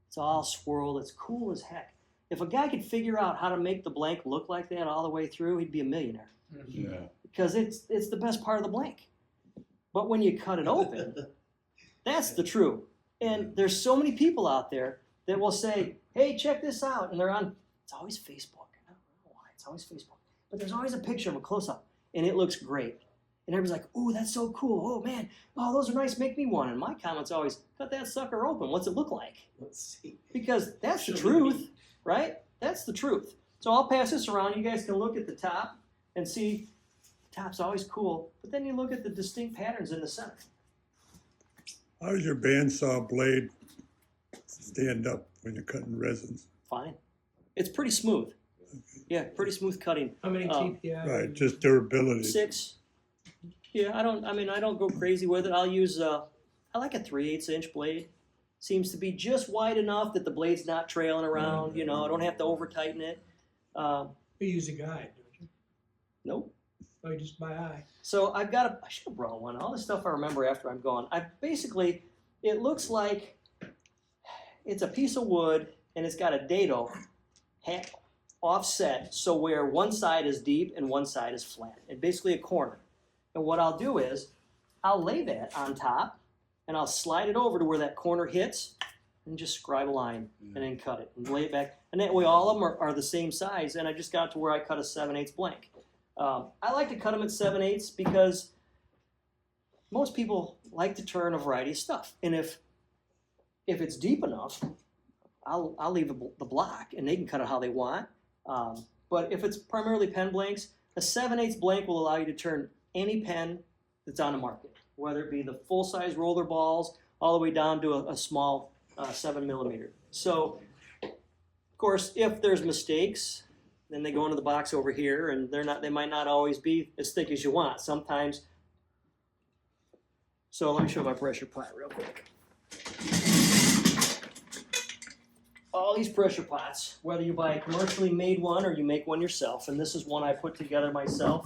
It's all swirled, it's cool as heck. If a guy could figure out how to make the blank look like that all the way through, he'd be a millionaire. Yeah. Because it's the best part of the blank. But when you cut it open, That's the truth. And there's so many people out there that will say, hey, check this out. And they're on, it's always Facebook. I don't know why, it's always Facebook. But there's always a picture of a close-up, and it looks great. And everybody's like, oh, that's so cool. Oh, man, oh, those are nice. Make me one. And my comment's always, cut that sucker open. What's it look like? Let's see. Because that's the Show truth, me. right? That's the truth. So I'll pass this around. You guys can look at the top and see the top's always cool. But then you look at the distinct patterns in the center. How does your bandsaw blade stand up when you're cutting resins? Fine. It's pretty smooth. Yeah, pretty smooth cutting. How many teeth do you have? Right, just durability. 6. Yeah, I don't go crazy with it. I'll use, I like a 3/8 inch blade. Seems to be just wide enough that the blade's not trailing around, you know, I don't have to over tighten it. You use a guide, don't you? Nope. Oh, you just by eye. So I should have brought one. All this stuff I remember after I'm gone. It looks like it's a piece of wood and it's got a dado offset, so where one side is deep and one side is flat. And basically a corner. And what I'll do is, I'll lay that on top and I'll slide it over to where that corner hits and just scribe a line and then cut it and lay it back. And that way all of them are the same size, and I just got to where I cut a 7/8 blank. I like to cut them at 7/8 because most people like to turn a variety of stuff. And if it's deep enough, I'll leave the block and they can cut it how they want. But if it's primarily pen blanks, a 7/8 blank will allow you to turn any pen that's on the market, whether it be the full-size roller balls all the way down to a small 7mm. So, of course, if there's mistakes, then they go into the box over here, and they might not always be as thick as you want. Sometimes. So let me show my pressure pot real quick. All these pressure pots, whether you buy a commercially made one or you make one yourself, and this is one I put together myself.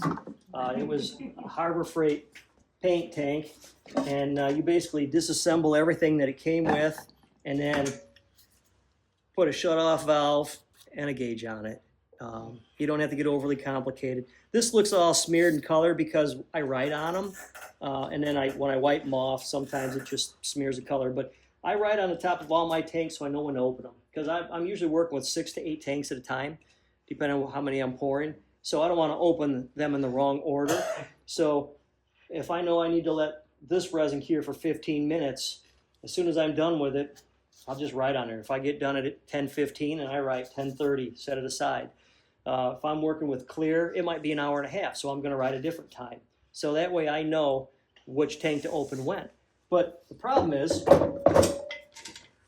It was a Harbor Freight paint tank, and you basically disassemble everything that it came with, and then put a shut-off valve and a gauge on it. You don't have to get overly complicated. This looks all smeared in color because I write on them, and then when I wipe them off, sometimes it just smears the color. But I write on the top of all my tanks so I know when to open them, because I'm usually working with 6 to 8 tanks at a time, depending on how many I'm pouring. So I don't want to open them in the wrong order. So if I know I need to let this resin cure for 15 minutes, as soon as I'm done with it, I'll just write on there. If I get done at 10:15 and I write 10:30, set it aside. If I'm working with clear, it might be an hour and a half, so I'm going to write a different time. So that way I know which tank to open when. But the problem is,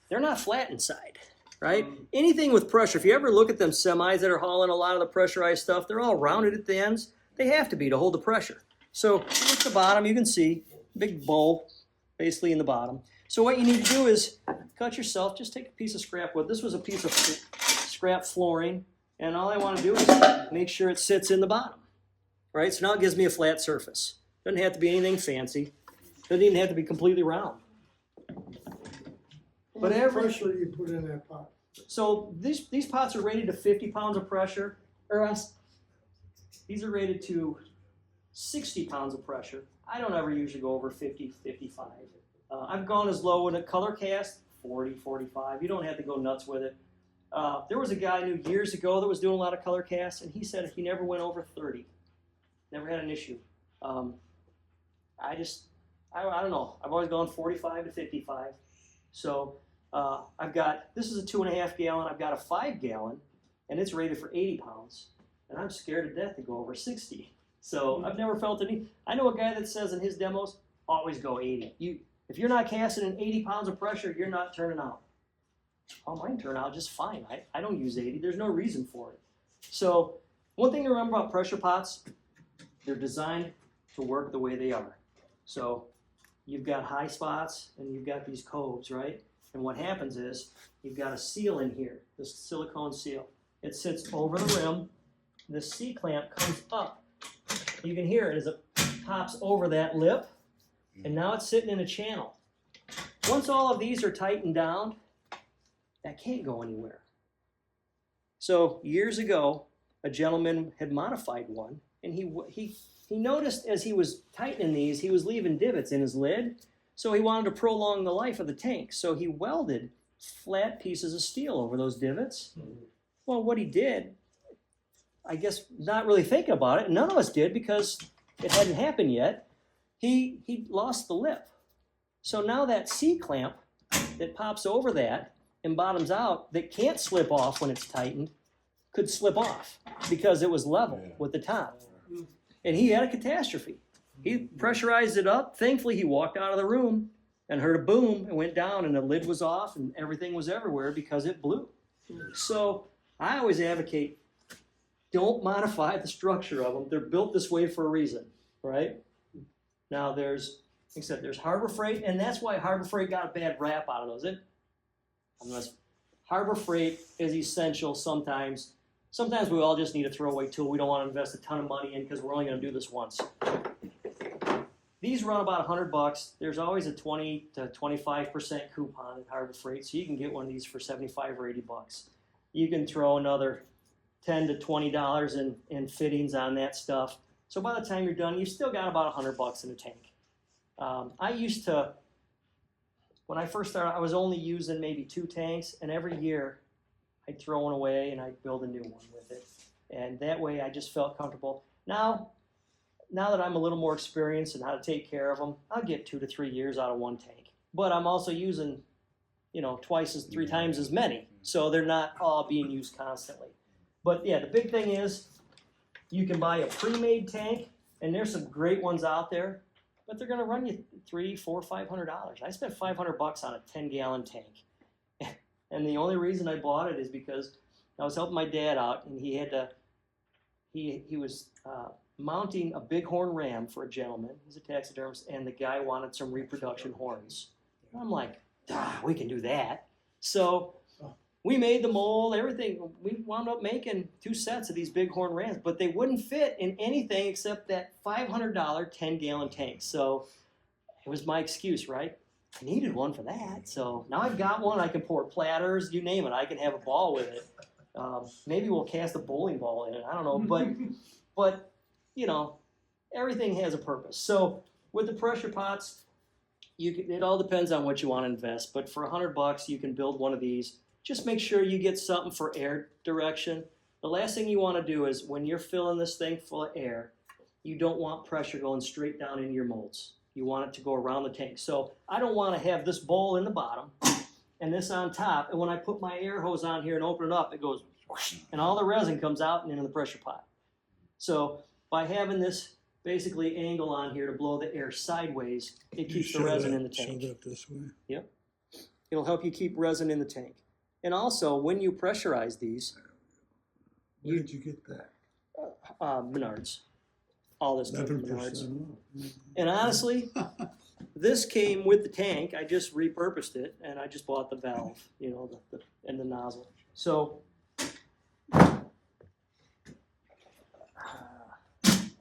they're not flat inside, right? Anything with pressure, if you ever look at them semis that are hauling a lot of the pressurized stuff, they're all rounded at the ends. They have to be to hold the pressure. So look at the bottom, you can see big bowl basically in the bottom. So what you need to do is cut yourself, just take a piece of scrap wood. This was a piece of scrap flooring, and all I want to do is make sure it sits in the bottom, right? So now it gives me a flat surface. Doesn't have to be anything fancy. Doesn't even have to be completely round. But every pressure you put in that pot. So these pots are rated to 50 pounds of pressure, these are rated to 60 pounds of pressure. I don't ever usually go over 50, 55. I've gone as low in a color cast, 40, 45. You don't have to go nuts with it. There was a guy I knew years ago that was doing a lot of color casts, and he said he never went over 30. Never had an issue. I don't know. I've always gone 45 to 55. So this is a 2.5 gallon. I've got a 5 gallon, and it's rated for 80 pounds. And I'm scared to death to go over 60. So I've never felt any. I know a guy that says in his demos, always go 80. If you're not casting in 80 pounds of pressure, you're not turning out. Oh, mine turn out just fine. I don't use 80. There's no reason for it. So one thing to remember about pressure pots, they're designed to work the way they are. So you've got high spots and you've got these coves, right? And what happens is you've got a seal in here, this silicone seal. It sits over the rim. This C-clamp comes up. You can hear it as it pops over that lip, and now it's sitting in a channel. Once all of these are tightened down, that can't go anywhere. So years ago, a gentleman had modified one, and he noticed as he was tightening these, he was leaving divots in his lid. So he wanted to prolong the life of the tank. So he welded flat pieces of steel over those divots. Well, what he did, I guess not really thinking about it, none of us did because it hadn't happened yet, he lost the lip. So now that C-clamp that pops over that and bottoms out, that can't slip off when it's tightened, could slip off because it was level with the top. And he had a catastrophe. He pressurized it up. Thankfully, he walked out of the room and heard a boom and went down, and the lid was off and everything was everywhere because it blew. So I always advocate, don't modify the structure of them. They're built this way for a reason, right? Now there's, like I said, there's Harbor Freight, and that's why Harbor Freight got a bad rap out of those. Unless Harbor Freight is essential sometimes. Sometimes we all just need a throwaway tool. We don't want to invest a ton of money in because we're only going to do this once. These run about $100. There's always a 20 to 25% coupon at Harbor Freight, so you can get one of these for $75 or $80. You can throw another $10 to $20 in fittings on that stuff. So by the time you're done, you've still got about $100 in a tank. I used to, when I first started, I was only using maybe 2 tanks, and every year I'd throw one away and I'd build a new one with it. And that way I just felt comfortable. Now that I'm a little more experienced in how to take care of them, I'll get 2 to 3 years out of one tank. But I'm also using, 3 times as many. So they're not all being used constantly. But yeah, the big thing is you can buy a pre-made tank, and there's some great ones out there, but they're going to run you $300, $400, $500. I spent $500 on a 10-gallon tank. And the only reason I bought it is because I was helping my dad out, and he was mounting a bighorn ram for a gentleman. He's a taxidermist, and the guy wanted some reproduction horns. And I'm like, we can do that. So we made the mold, everything. We wound up making 2 sets of these bighorn rams, but they wouldn't fit in anything except that $500 10-gallon tank. So it was my excuse, right? I needed one for that. So now I've got one. I can pour platters, you name it. I can have a ball with it. Maybe we'll cast a bowling ball in it. I don't know. But everything has a purpose. So with the pressure pots, it all depends on what you want to invest. But for $100, you can build one of these. Just make sure you get something for air direction. The last thing you want to do is when you're filling this thing full of air, you don't want pressure going straight down into your molds. You want it to go around the tank. So I don't want to have this bowl in the bottom and this on top. And when I put my air hose on here and open it up, it goes whoosh, and all the resin comes out and into the pressure pot. So by having this basically angle on here to blow the air sideways, it keeps the resin in the tank. Show that this way. Yep. It'll help you keep resin in the tank. And also, when you pressurize these, Where did you get that? Menards. All this came from Menards. 11% off. And honestly, this came with the tank. I just repurposed it, and I just bought the valve, and the nozzle. So, I don't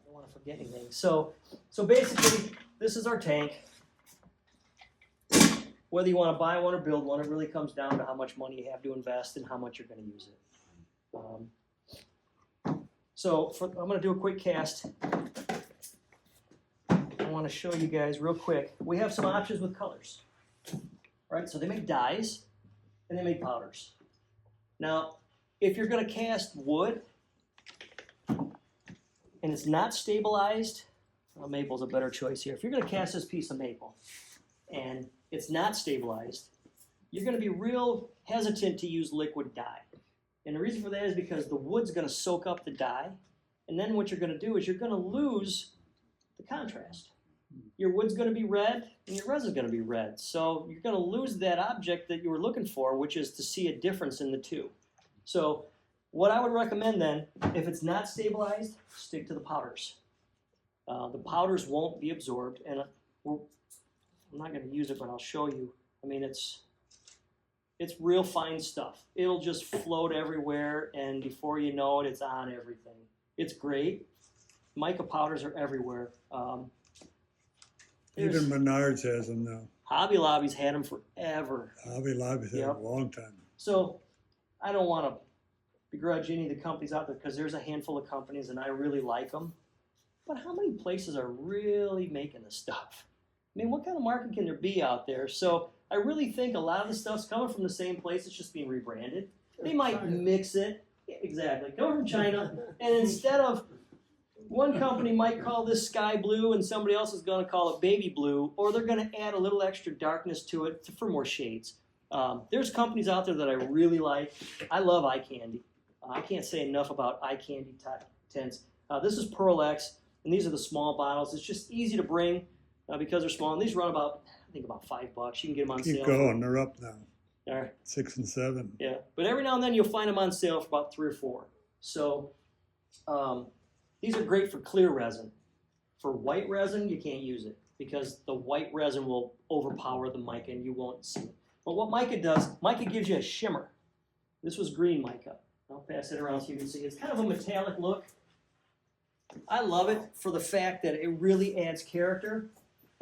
want to forget anything. So basically, this is our tank. Whether you want to buy one or build one, it really comes down to how much money you have to invest and how much you're going to use it. I'm going to do a quick cast. I want to show you guys real quick. We have some options with colors, right? So they make dyes and they make powders. Now, if you're going to cast wood and it's not stabilized, maple's a better choice here. If you're going to cast this piece of maple and it's not stabilized, you're going to be real hesitant to use liquid dye. And the reason for that is because the wood's going to soak up the dye, and then what you're going to do is you're going to lose the contrast. Your wood's going to be red, and your resin's going to be red. So you're going to lose that object that you were looking for, which is to see a difference in the two. So what I would recommend then, if it's not stabilized, stick to the powders. The powders won't be absorbed, and I'm not going to use it, but I'll show you. I mean, it's real fine stuff. It'll just float everywhere, and before you know it, it's on everything. It's great. Mica powders are everywhere. Even Menards has them now. Hobby Lobby's had them forever. Hobby Lobby's had them a long time. So I don't want to begrudge any of the companies out there because there's a handful of companies, and I really like them. But how many places are really making this stuff? I mean, what kind of market can there be out there? So I really think a lot of the stuff's coming from the same place. It's just being rebranded. They might mix it. Yeah, exactly. Coming from China. And instead of one company might call this sky blue and somebody else is going to call it baby blue, or they're going to add a little extra darkness to it for more shades. There's companies out there that I really like. I love eye candy. I can't say enough about eye candy tints. This is Pearl X, and these are the small bottles. It's just easy to bring because they're small. And these run about, I think, about $5. You can get them on Keep sale. going, they're up now, All right. 6 and 7. Yeah, but every now and then you'll find them on sale for about 3 or 4. So these are great for clear resin. For white resin, you can't use it because the white resin will overpower the mica and you won't see it. But what mica does, mica gives you a shimmer. This was green mica. I'll pass it around so you can see. It's kind of a metallic look. I love it for the fact that it really adds character.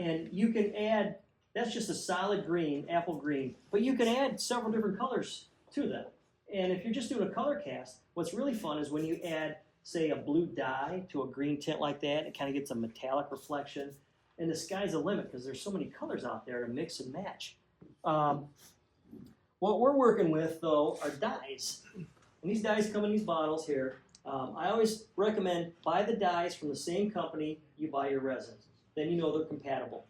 And you can add, that's just a solid green, apple green, but you can add several different colors to them. And if you're just doing a color cast, what's really fun is when you add, say, a blue dye to a green tint like that, it kind of gets a metallic reflection. And the sky's the limit because there's so many colors out there to mix and match. What we're working with, though, are dyes. And these dyes come in these bottles here. I always recommend buy the dyes from the same company you buy your resin. Then you know they're compatible.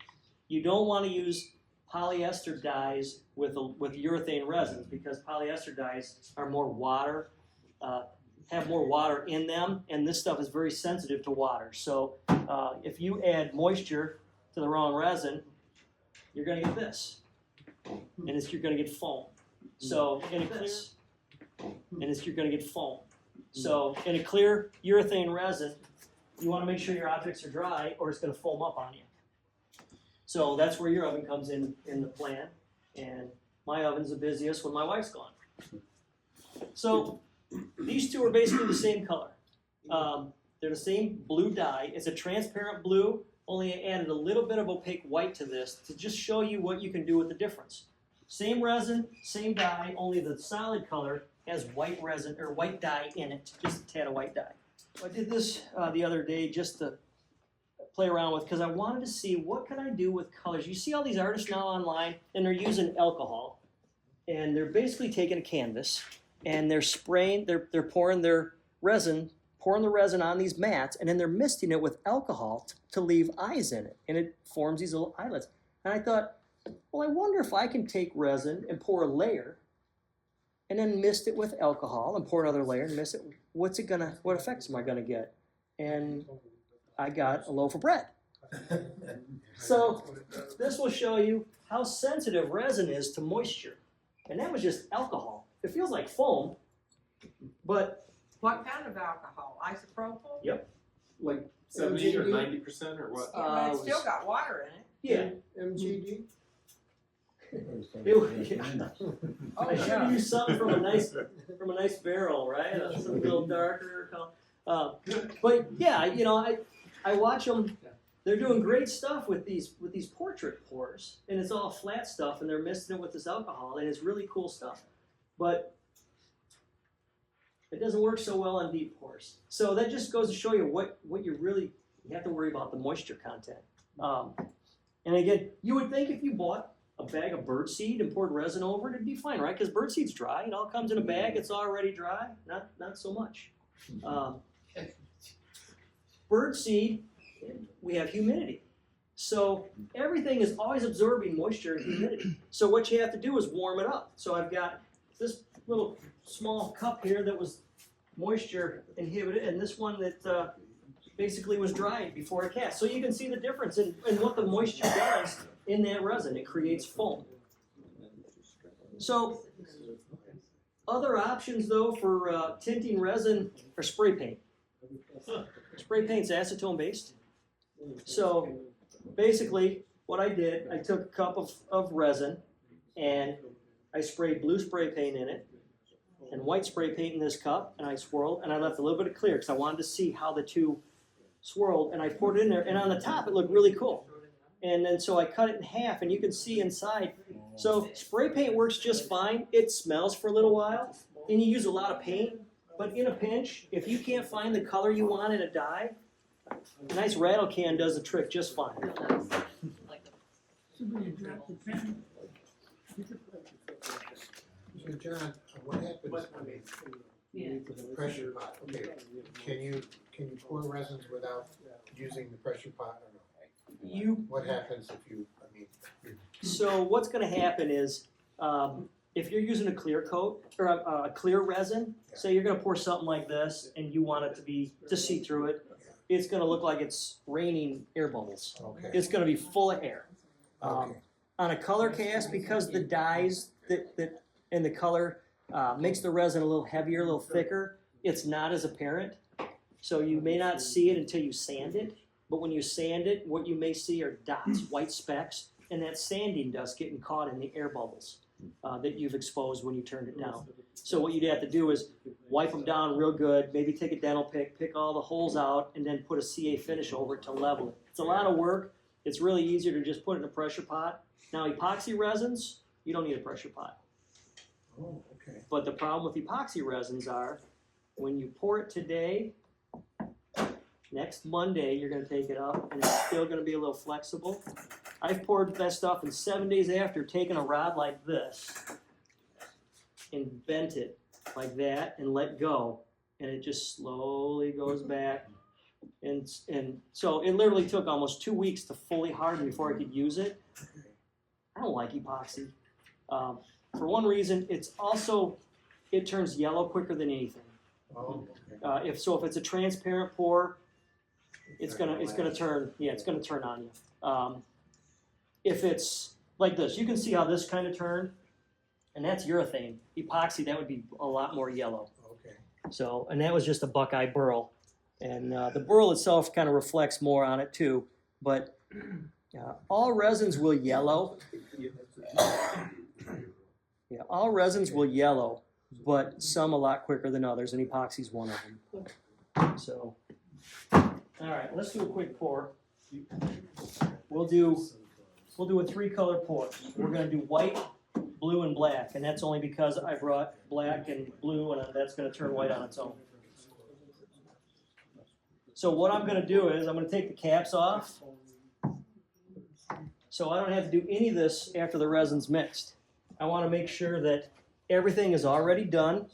You don't want to use polyester dyes with urethane resins because polyester dyes are more water, have more water in them, and this stuff is very sensitive to water. So if you add moisture to the wrong resin, you're going to get this, and you're going to get foam. So in a clear, you're going to get foam. So in a clear urethane resin, you want to make sure your objects are dry, or it's going to foam up on you. So that's where your oven comes in the plan, and my oven's the busiest when my wife's gone. So these two are basically the same color. They're the same blue dye. It's a transparent blue, only I added a little bit of opaque white to this to just show you what you can do with the difference. Same resin, same dye, only the solid color has white resin or white dye in it, just a tad of white dye. I did this the other day just to play around with because I wanted to see what can I do with colors. You see all these artists now online, and they're using alcohol, and they're basically taking a canvas and they're spraying, they're pouring the resin on these mats, and then they're misting it with alcohol to leave eyes in it, and it forms these little eyelets. And I thought, well, I wonder if I can take resin and pour a layer, and then mist it with alcohol and pour another layer and mist it. What effects am I gonna get? And I got a loaf of bread. So this will show you how sensitive resin is to moisture. And that was just alcohol. It feels like foam, but What kind of alcohol? Isopropyl? yep, Like 70 or 90% or what? Yeah, but it's still got water in it. yeah. MGD? Oh, I should have used something from a nice barrel, right? Something a little darker. But yeah, you know, I watch them. They're doing great stuff with these portrait pours, and it's all flat stuff, and they're misting it with this alcohol, and it's really cool stuff. But it doesn't work so well on deep pours. So that just goes to show you what you have to worry about the moisture content. And again, you would think if you bought a bag of birdseed and poured resin over it, it'd be fine, right? Because birdseed's dry. It all comes in a bag. It's already dry. Not so much. Birdseed, we have humidity. So everything is always absorbing moisture and humidity. So what you have to do is warm it up. So I've got this little small cup here that was moisture inhibited, and this one that basically was dried before I cast. So you can see the difference in what the moisture does in that resin. It creates foam. So other options though for tinting resin are spray paint. Spray paint's acetone based. So basically what I did, I took a cup of resin and I sprayed blue spray paint in it and white spray paint in this cup, and I swirled, and I left a little bit of clear because I wanted to see how the two swirled, and I poured it in there, and on the top it looked really cool. And then so I cut it in half, and you can see inside. So spray paint works just fine. It smells for a little while, and you use a lot of paint, but in a pinch, if you can't find the color you want in a dye, a nice rattle can does the trick just fine. So John, what happens, I mean, pressure pot, okay, can you pour resins without using the pressure pot or no? You What happens if you, I mean, So what's going to happen is, if you're using a clear coat or a clear resin, say you're going to pour something like this and you want it to see through it, it's going to look like it's raining air bubbles. okay, It's going to be full of air. okay, On a color cast, because the dyes that and the color makes the resin a little heavier, a little thicker, it's not as apparent. So you may not see it until you sand it. But when you sand it, what you may see are dots, white specks, and that's sanding dust getting caught in the air bubbles that you've exposed when you turned it down. So what you'd have to do is wipe them down real good, maybe take a dental pick all the holes out, and then put a CA finish over it to level it. It's a lot of work. It's really easier to just put it in a pressure pot. Now epoxy resins, you don't need a pressure pot. oh, okay, But the problem with epoxy resins are, when you pour it today, next Monday you're going to take it up and it's still going to be a little flexible. I've poured that stuff and 7 days after taking a rod like this and bent it like that and let go, and it just slowly goes back. And so it literally took almost 2 weeks to fully harden before I could use it. I don't like epoxy. For one reason, it turns yellow quicker than anything. oh, okay. If it's a transparent pour, it's gonna turn on you. If it's like this, you can see how this kind of turned, and that's urethane. Epoxy, that would be a lot more yellow. Okay, So, and that was just a Buckeye burl, and the burl itself kind of reflects more on it too. But all resins will yellow. Yeah, all resins will yellow, but some a lot quicker than others, and epoxy's one of them. So, all right, let's do a quick pour. We'll do a 3-color pour. We're gonna do white, blue, and black, and that's only because I brought black and blue, and that's gonna turn white on its own. So what I'm gonna do is I'm gonna take the caps off, so I don't have to do any of this after the resin's mixed. I want to make sure that everything is already done.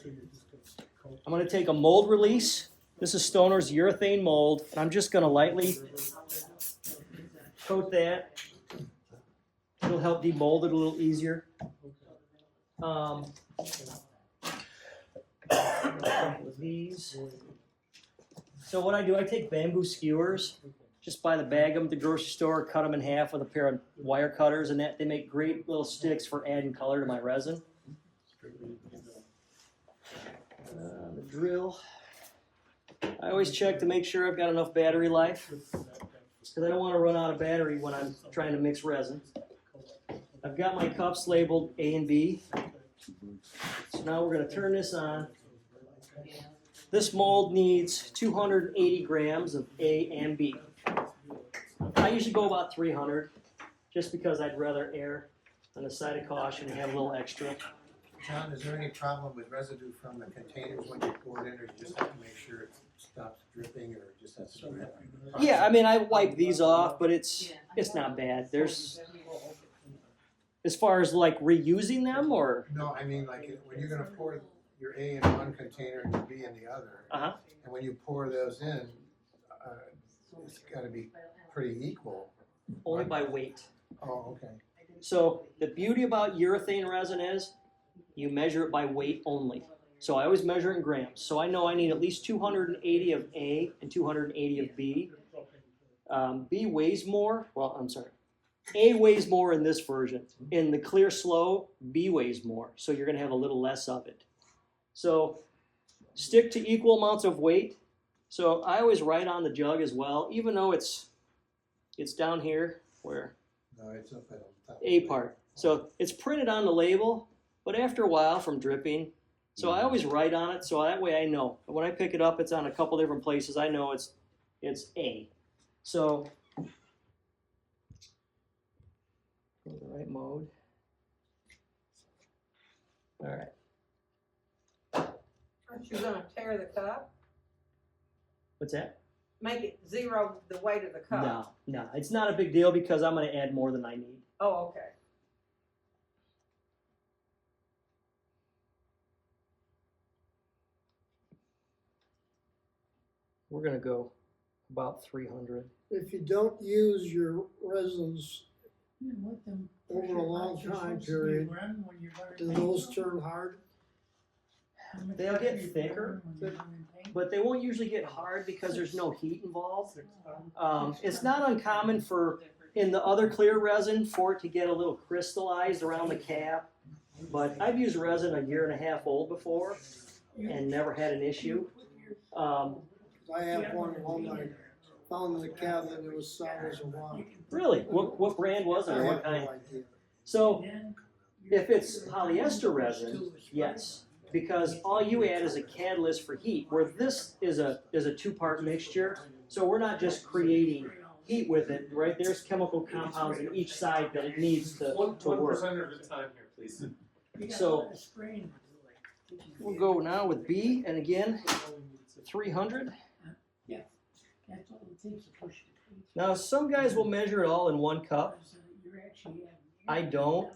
I'm going to take a mold release. This is Stoner's urethane mold, and I'm just going to lightly coat that. It'll help demold it a little easier. With these. So what I do, I take bamboo skewers. Just buy the bag of them at the grocery store, cut them in half with a pair of wire cutters, and they make great little sticks for adding color to my resin. The drill. I always check to make sure I've got enough battery life, because I don't want to run out of battery when I'm trying to mix resin. I've got my cups labeled A and B. So now we're going to turn this on. This mold needs 280 grams of A and B. I usually go about 300, just because I'd rather err on the side of caution and have a little extra. John, is there any problem with residue from the containers when you pour it in, or you just have to make sure it stops dripping, or it just has to drip? Yeah, I mean, I wipe these off, but it's not bad. As far as like reusing them, or No, I mean, like, when you're gonna pour your A in one container and your B in the other, and when you pour those in, it's gotta be pretty equal. only by weight. Oh, okay. So the beauty about urethane resin is you measure it by weight only. So I always measure it in grams. So I know I need at least 280 of A and 280 of B. B weighs more. Well, I'm sorry. A weighs more in this version. In the clear slow, B weighs more. So you're going to have a little less of it. So stick to equal amounts of weight. So I always write on the jug as well, even though it's down here where No, it's up at the top. A part. So it's printed on the label, but after a while from dripping, so I always write on it, so that way I know. When I pick it up, it's on a couple different places. I know it's A. So go to the right mode. All right. Aren't you gonna tear the cup? What's that? make it zero the weight of the cup? No, it's not a big deal because I'm going to add more than I need. Oh, okay. We're going to go about 300. If you don't use your resins over a long time period, do those turn hard? They'll get thicker, but they won't usually get hard because there's no heat involved. It's not uncommon for, in the other clear resin, for it to get a little crystallized around the cap. But I've used resin 1.5 years old before and never had an issue. I have one I found in the cabinet, it was solid as a rock. Really? What brand was it I or what have kind? no idea. So if it's polyester resin, yes, because all you add is a catalyst for heat, where this is a two-part mixture. So we're not just creating heat with it, right? There's chemical compounds in each side that it needs to work. 1% at a time here, please. So we'll go now with B, and again, 300. Now some guys will measure it all in 1 cup. I don't.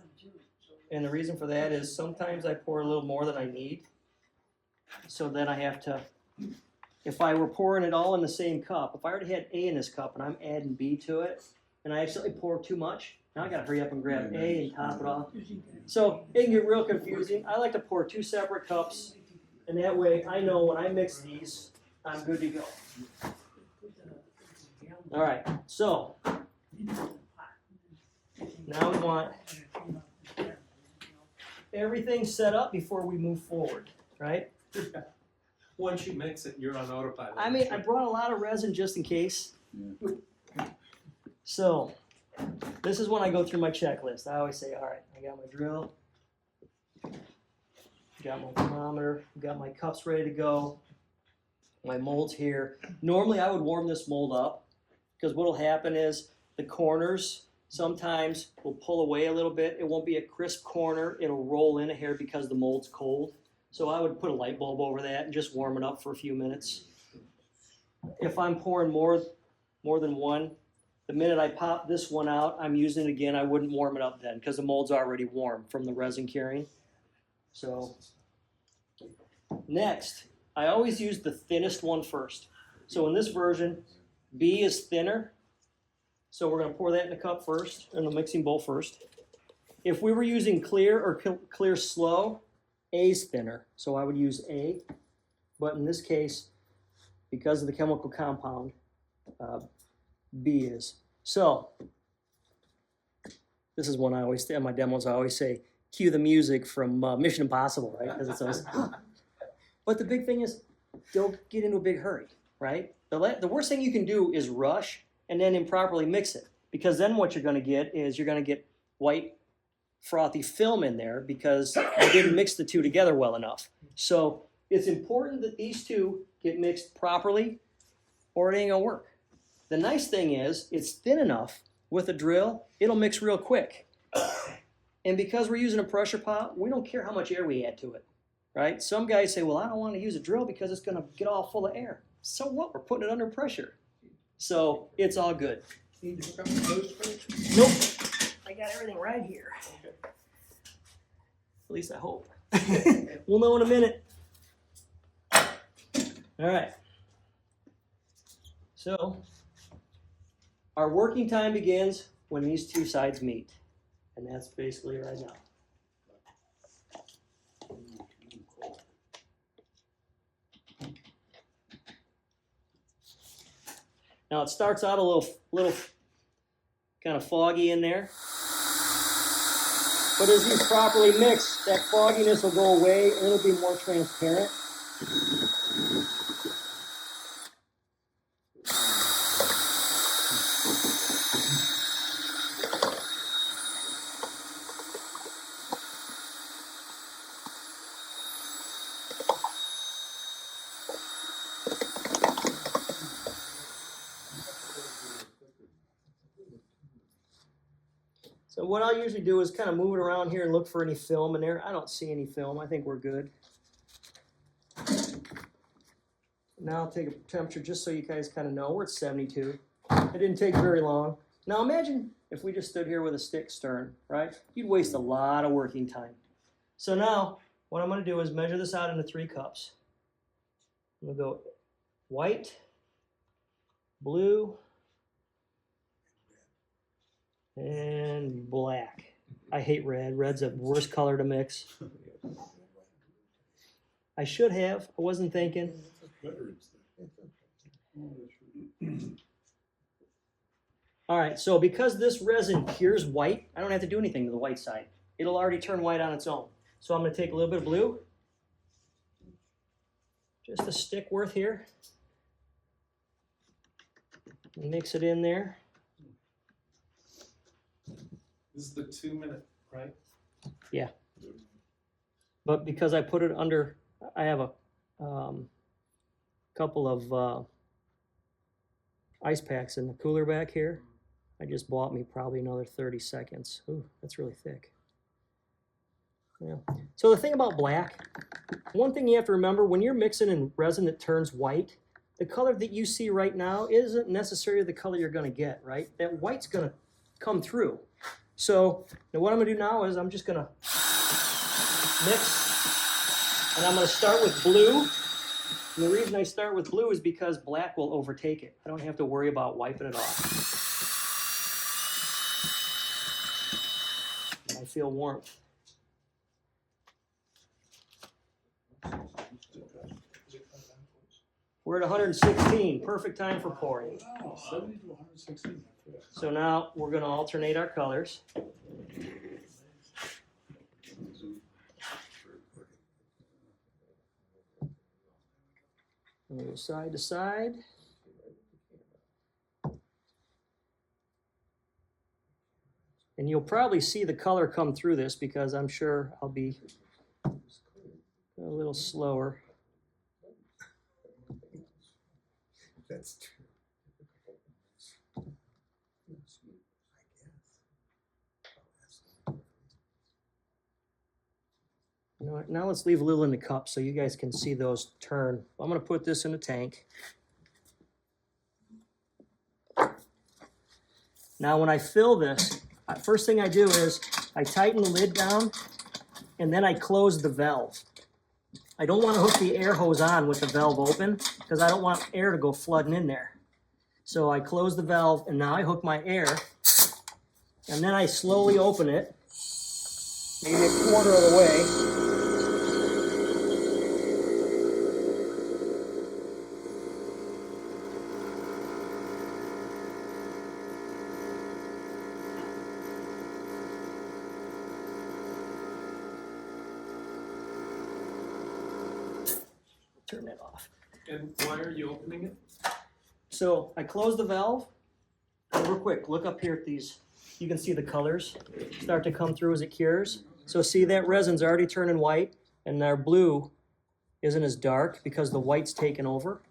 And the reason for that is sometimes I pour a little more than I need. So then I have to, if I were pouring it all in the same cup, if I already had A in this cup and I'm adding B to it, and I accidentally pour too much, now I gotta hurry up and grab A and top it off. So it can get real confusing. I like to pour 2 separate cups, and that way I know when I mix these, I'm good to go. All right, so now we want everything set up before we move forward, right? Once you mix it, you're on autopilot. I mean, I brought a lot of resin just in case. So this is when I go through my checklist. I always say, all right, I got my drill, got my thermometer, got my cups ready to go, my mold's here. Normally I would warm this mold up because what'll happen is the corners sometimes will pull away a little bit. It won't be a crisp corner. It'll roll in a hair because the mold's cold. So I would put a light bulb over that and just warm it up for a few minutes. If I'm pouring more than one, the minute I pop this one out, I'm using it again. I wouldn't warm it up then because the mold's already warm from the resin curing. So next, I always use the thinnest one first. So in this version, B is thinner. So we're going to pour that in the cup first, in the mixing bowl first. If we were using clear or clear slow, A's thinner. So I would use A. But in this case, because of the chemical compound, B is. So this is one I always, in my demos, I always say, cue the music from Mission Impossible, right? Because it's always, but the big thing is, don't get into a big hurry, right? The worst thing you can do is rush and then improperly mix it, because then what you're going to get is you're going to get white frothy film in there because you didn't mix the two together well enough. So it's important that these two get mixed properly or it ain't going to work. The nice thing is it's thin enough with a drill, it'll mix real quick. And because we're using a pressure pot, we don't care how much air we add to it, right? Some guys say, well, I don't want to use a drill because it's going to get all full of air. So what? We're putting it under pressure. So it's all good. Need to hook up the hose first? Nope. I got everything right here. At least I hope. We'll know in a minute. All right. So our working time begins when these two sides meet. And that's basically right now. Now it starts out a little kind of foggy in there. But as these properly mix, that fogginess will go away and it'll be more transparent. So what I'll usually do is kind of move it around here and look for any film in there. I don't see any film. I think we're good. Now I'll take a temperature just so you guys kind of know. We're at 72. It didn't take very long. Now imagine if we just stood here with a stick stirring, right? You'd waste a lot of working time. So now what I'm going to do is measure this out into 3 cups. I'm going to go white, blue, and black. I hate red. Red's the worst color to mix. I should have. I wasn't thinking. All right, so because this resin cures white, I don't have to do anything to the white side. It'll already turn white on its own. So I'm going to take a little bit of blue, just a stick worth here, and mix it in there. This is the 2-minute, right? Yeah. But because I put it under, I have a couple of ice packs in the cooler back here. I just bought me probably another 30 seconds. Ooh, that's really thick. Yeah. So the thing about black, one thing you have to remember, when you're mixing in resin that turns white, the color that you see right now isn't necessarily the color you're going to get, right? That white's going to come through. So now what I'm going to do now is I'm just going to mix, and I'm going to start with blue. And the reason I start with blue is because black will overtake it. I don't have to worry about wiping it off. I feel warmth. We're at 116, perfect time for pouring. Wow, 70 to 116. So now we're going to alternate our colors. We'll go side to side. And you'll probably see the color come through this because I'm sure I'll be a little slower. That's true. You know what? Now let's leave a little in the cup so you guys can see those turn. I'm going to put this in a tank. Now when I fill this, first thing I do is I tighten the lid down and then I close the valve. I don't want to hook the air hose on with the valve open because I don't want air to go flooding in there. So I close the valve and now I hook my air and then I slowly open it, maybe a quarter of the way. Turn that off. And why are you opening it? So I close the valve, and real quick, look up here at these. You can see the colors start to come through as it cures. So see that resin's already turning white, and our blue isn't as dark because the white's taken over.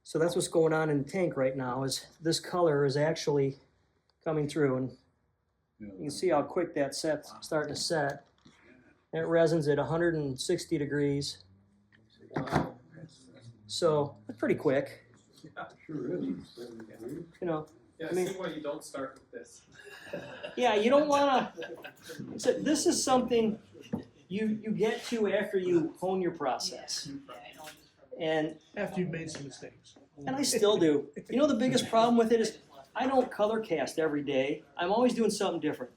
So that's what's going on in the tank right now, is this color is actually coming through, and you can see how quick that set's starting to set. That resin's at 160 degrees. So it's pretty quick. Yeah, Sure is. You know, yeah, I mean- see why you don't start with this. yeah, you don't want to. So this is something you get to after you hone your process, and After you've made some mistakes. I still do. You know, the biggest problem with it is I don't color cast every day. I'm always doing something different.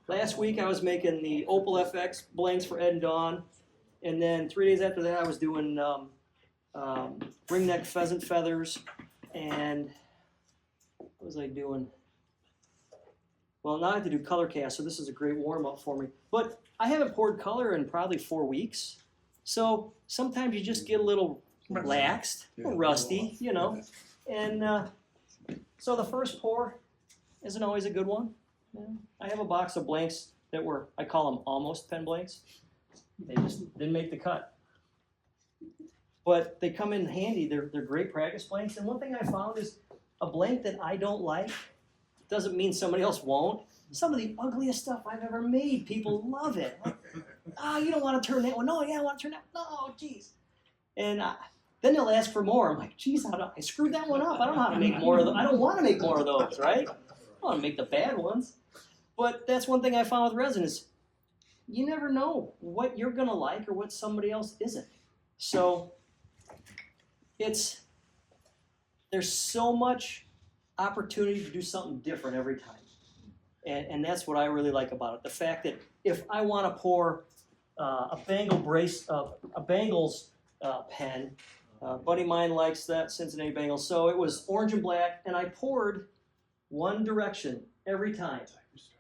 Last week I was making the Opal FX blanks for Ed and Dawn, and then 3 days after that I was doing ringneck pheasant feathers, and what was I doing? Well, now I have to do color cast, so this is a great warm-up for me. But I haven't poured color in probably 4 weeks, so sometimes you just get a little relaxed, a little rusty, you know. And so the first pour isn't always a good one. Yeah. I have a box of blanks that were, I call them almost pen blanks. They just didn't make the cut. But they come in handy. They're great practice blanks. And one thing I found is a blank that I don't like doesn't mean somebody else won't. Some of the ugliest stuff I've ever made, people love it. Like, you don't want to turn that one. No, yeah, I want to turn that. No, geez. And then they'll ask for more. I'm like, geez, I screwed that one up. I don't know how to make more of those. I don't want to make more of those, right? I want to make the bad ones. But that's one thing I found with resin is you never know what you're going to like or what somebody else isn't. So there's so much opportunity to do something different every time. And that's what I really like about it. The fact that if I want to pour a Bengals pen, a buddy of mine likes that Cincinnati Bengals, so it was orange and black, and I poured one direction every time.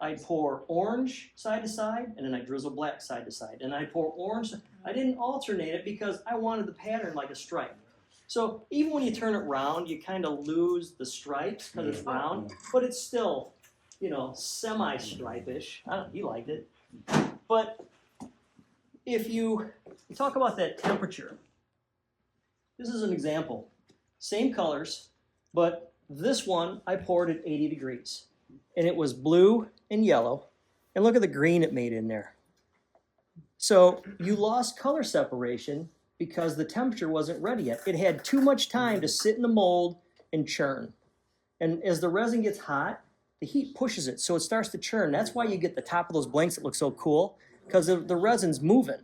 I'd pour orange side to side, and then I'd drizzle black side to side. And I'd pour orange. I didn't alternate it because I wanted the pattern like a stripe. So even when you turn it round, you kind of lose the stripes because it's round, but it's still, semi-stripe-ish. He liked it. But if you talk about that temperature, this is an example. Same colors, but this one I poured at 80 degrees. And it was blue and yellow. And look at the green it made in there. So you lost color separation because the temperature wasn't ready yet. It had too much time to sit in the mold and churn. And as the resin gets hot, the heat pushes it, so it starts to churn. That's why you get the top of those blanks that look so cool, because the resin's moving.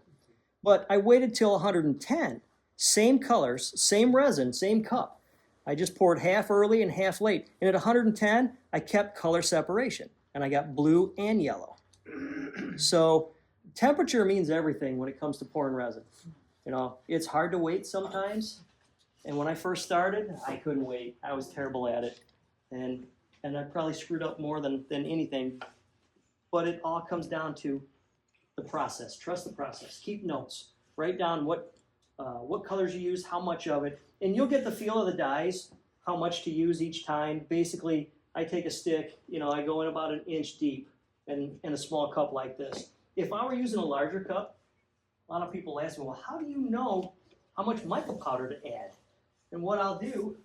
But I waited till 110. Same colors, same resin, same cup. I just poured half early and half late. And at 110, I kept color separation. And I got blue and yellow. So temperature means everything when it comes to pouring resin. It's hard to wait sometimes. And when I first started, I couldn't wait. I was terrible at it. And I probably screwed up more than anything. But it all comes down to the process. Trust the process. Keep notes. Write down what colors you use, how much of it. And you'll get the feel of the dyes, how much to use each time. Basically, I take a stick, I go in about an inch deep in a small cup like this. If I were using a larger cup, a lot of people ask me, well, how do you know how much mica powder to add? And what I'll do,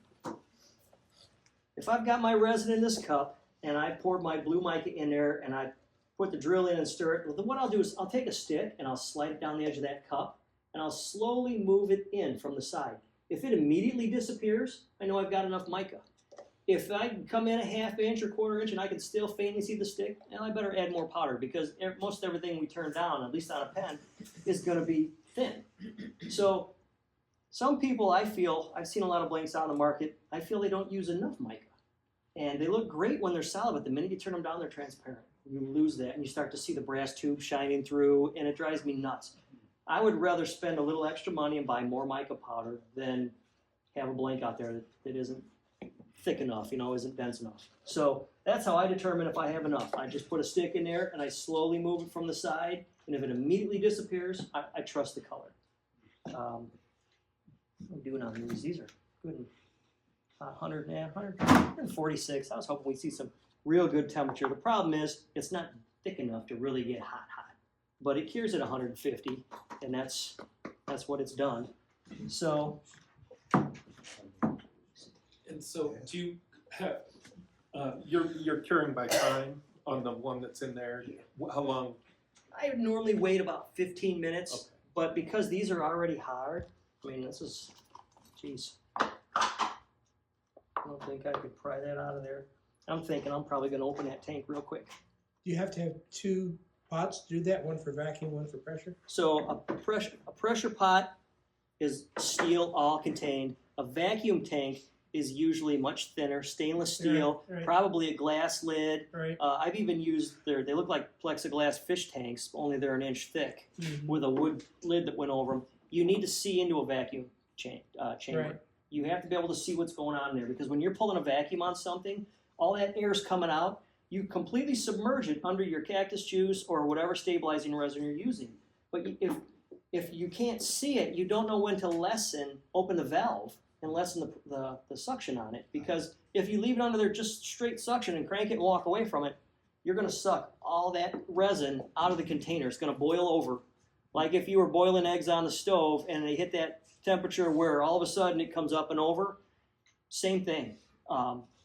if I've got my resin in this cup and I poured my blue mica in there and I put the drill in and stir it, well, then what I'll do is I'll take a stick and I'll slide it down the edge of that cup and I'll slowly move it in from the side. If it immediately disappears, I know I've got enough mica. If I can come in a half inch or quarter inch and I can still faintly see the stick, then I better add more powder because most everything we turn down, at least on a pen, is going to be thin. So some people, I've seen a lot of blanks out on the market, I feel they don't use enough mica. And they look great when they're solid, but the minute you turn them down, they're transparent. You lose that and you start to see the brass tube shining through, and it drives me nuts. I would rather spend a little extra money and buy more mica powder than have a blank out there that isn't thick enough, isn't dense enough. So that's how I determine if I have enough. I just put a stick in there and I slowly move it from the side, and if it immediately disappears, I trust the color. What am I doing on these? These are good. 146. I was hoping we'd see some real good temperature. The problem is it's not thick enough to really get hot. But it cures at 150, and that's what it's done. So. And so, do you have you're curing by time on the one that's in there? How long? I normally wait about 15 minutes, Okay. But because these are already hard, this is, geez. I don't think I could pry that out of there. I'm thinking I'm probably going to open that tank real quick. Do you have to have two pots to do that? One for vacuum, one for pressure? So a pressure pot is steel, all contained. A vacuum tank is usually much thinner, stainless steel, Right. probably a glass lid. Right. I've even used they look like plexiglass fish tanks, only they're an inch thick, with a wood lid that went over them. You need to see into a vacuum chamber. Right. You have to be able to see what's going on there, because when you're pulling a vacuum on something, all that air is coming out. You completely submerge it under your cactus juice or whatever stabilizing resin you're using. But if you can't see it, you don't know when to open the valve and lessen the suction on it. Because if you leave it under there just straight suction and crank it and walk away from it, you're going to suck all that resin out of the container. It's going to boil over. Like if you were boiling eggs on the stove and they hit that temperature where all of a sudden it comes up and over, same thing.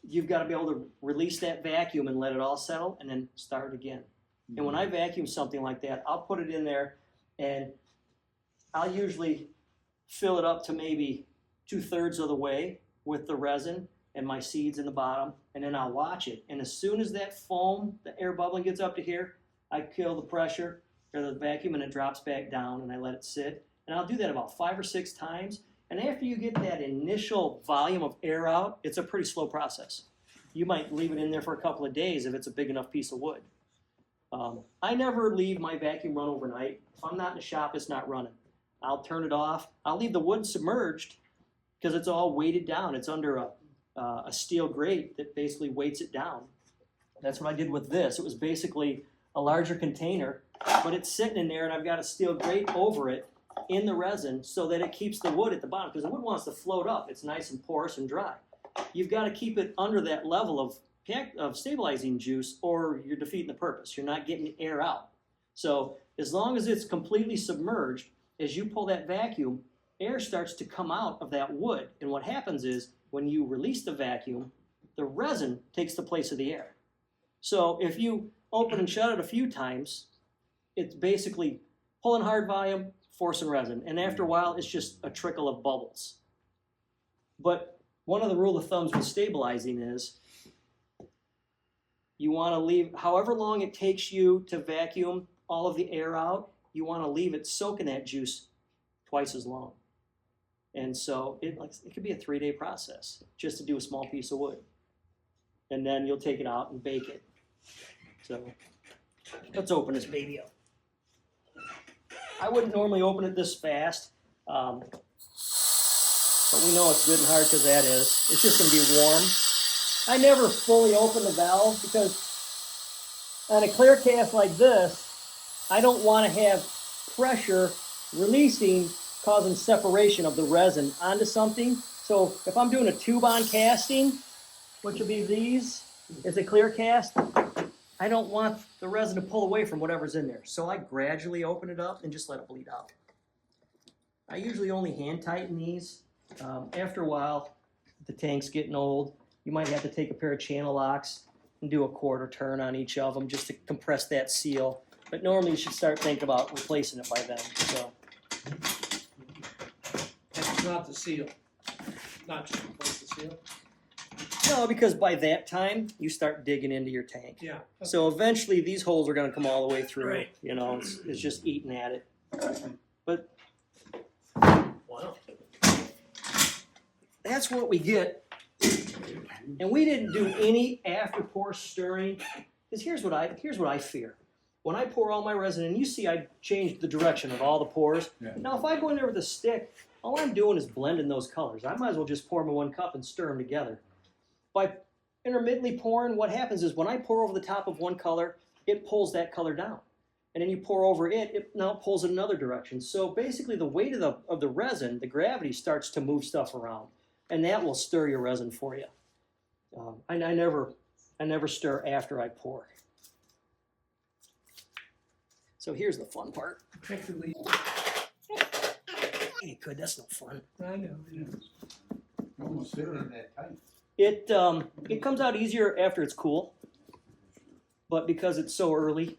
You've got to be able to release that vacuum and let it all settle and then start again. And when I vacuum something like that, I'll put it in there and I'll usually fill it up to maybe 2/3 of the way with the resin and my seeds in the bottom, and then I'll watch it. And as soon as that foam, the air bubbling gets up to here, I kill the pressure or the vacuum and it drops back down and I let it sit. And I'll do that about 5 or 6 times. And after you get that initial volume of air out, it's a pretty slow process. You might leave it in there for a couple of days if it's a big enough piece of wood. I never leave my vacuum run overnight. If I'm not in the shop, it's not running. I'll turn it off. I'll leave the wood submerged because it's all weighted down. It's under a steel grate that basically weights it down. That's what I did with this. It was basically a larger container, but it's sitting in there and I've got a steel grate over it in the resin so that it keeps the wood at the bottom, because the wood wants to float up. It's nice and porous and dry. You've got to keep it under that level of stabilizing juice or you're defeating the purpose. You're not getting the air out. So as long as it's completely submerged, as you pull that vacuum, air starts to come out of that wood. And what happens is when you release the vacuum, the resin takes the place of the air. So if you open and shut it a few times, it's basically pulling hard volume, forcing resin. And after a while, it's just a trickle of bubbles. But one of the rule of thumbs with stabilizing is you want to leave, however long it takes you to vacuum all of the air out, you want to leave it soak in that juice twice as long. And so it could be a 3-day process just to do a small piece of wood. And then you'll take it out and bake it. So let's open this baby up. I wouldn't normally open it this fast, but we know it's good and hard because that is. It's just going to be warm. I never fully open the valve because on a clear cast like this, I don't want to have pressure releasing, causing separation of the resin onto something. So if I'm doing a tube-on casting, which will be these, is a clear cast, I don't want the resin to pull away from whatever's in there. So I gradually open it up and just let it bleed out. I usually only hand tighten these. After a while, the tank's getting old, you might have to take a pair of channel locks and do a 1/4 turn on each of them just to compress that seal. But normally you should start thinking about replacing it by then. So. That's not the seal. Not just replace the seal. No, because by that time, you start digging into your tank. Yeah. So eventually these holes are going to come all the way through. Right. You know, it's just eating at it. But Wow. that's what we get. And we didn't do any after pour stirring. Because here's what I fear. When I pour all my resin, and you see I changed the direction of all the pours. Yeah. Now if I go in there with a stick, all I'm doing is blending those colors. I might as well just pour them in one cup and stir them together. By intermittently pouring, what happens is when I pour over the top of one color, it pulls that color down. And then you pour over it, it now pulls in another direction. So basically the weight of the resin, the gravity starts to move stuff around. And that will stir your resin for you. I never stir after I pour. So here's the fun part. Effectively. You could, that's no fun. I know. Almost sit on that tight. It comes out easier after it's cool, but because it's so early.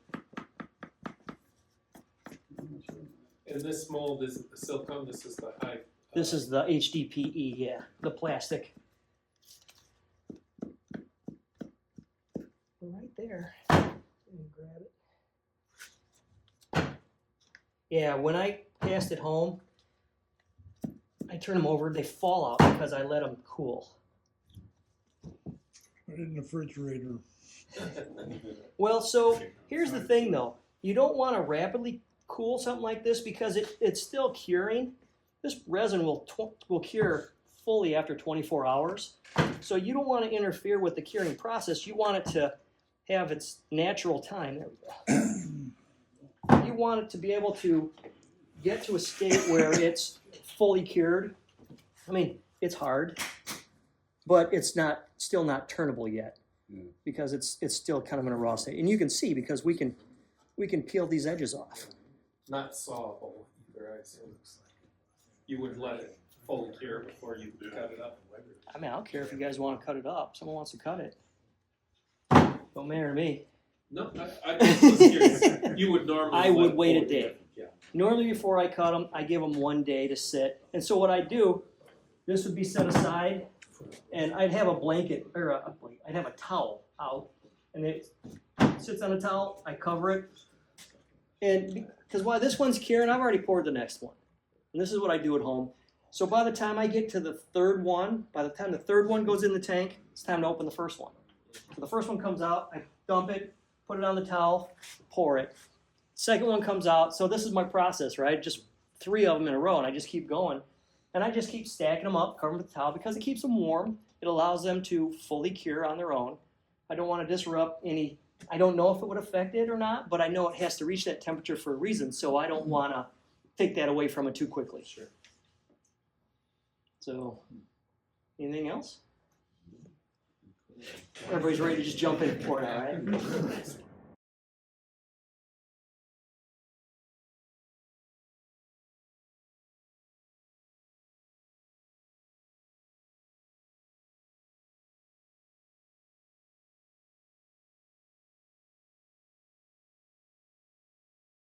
And this mold isn't the silicone, this is the high. This is the HDPE, yeah, the plastic. Right there. Let me grab it. Yeah, when I cast at home, I turn them over, they fall out because I let them cool. Put it in the refrigerator. Well, so here's the thing though. You don't want to rapidly cool something like this because it's still curing. This resin will cure fully after 24 hours. So you don't want to interfere with the curing process. You want it to have its natural time. There we go. You want it to be able to get to a state where it's fully cured. I mean, it's hard, but it's still not turnable yet because it's still kind of in a raw state. And you can see because we can peel these edges off. Not sawable either, I assume. You would let it fully cure before you cut it up. I mean, I don't care if you guys want to cut it up. Someone wants to cut it. Don't matter to me. No, I just was curious. You would normally. I would let wait a fully day. cure. Yeah. Normally before I cut them, I give them 1 day to sit. And so what I do, this would be set aside, and I'd have a blanket, or I'd have a towel out, and it sits on a towel, I cover it. And because while this one's curing, I've already poured the next one. And this is what I do at home. So by the time I get to the third one, by the time the third one goes in the tank, it's time to open the first one. So the first one comes out, I dump it, put it on the towel, pour it. Second one comes out, so this is my process, right? Just 3 of them in a row, and I just keep going. And I just keep stacking them up, covering with the towel, because it keeps them warm. It allows them to fully cure on their own. I don't want to disrupt any, I don't know if it would affect it or not, but I know it has to reach that temperature for a reason, so I don't want to take that away from it too quickly. Sure. So, anything else? Everybody's ready to just jump in for it, all right?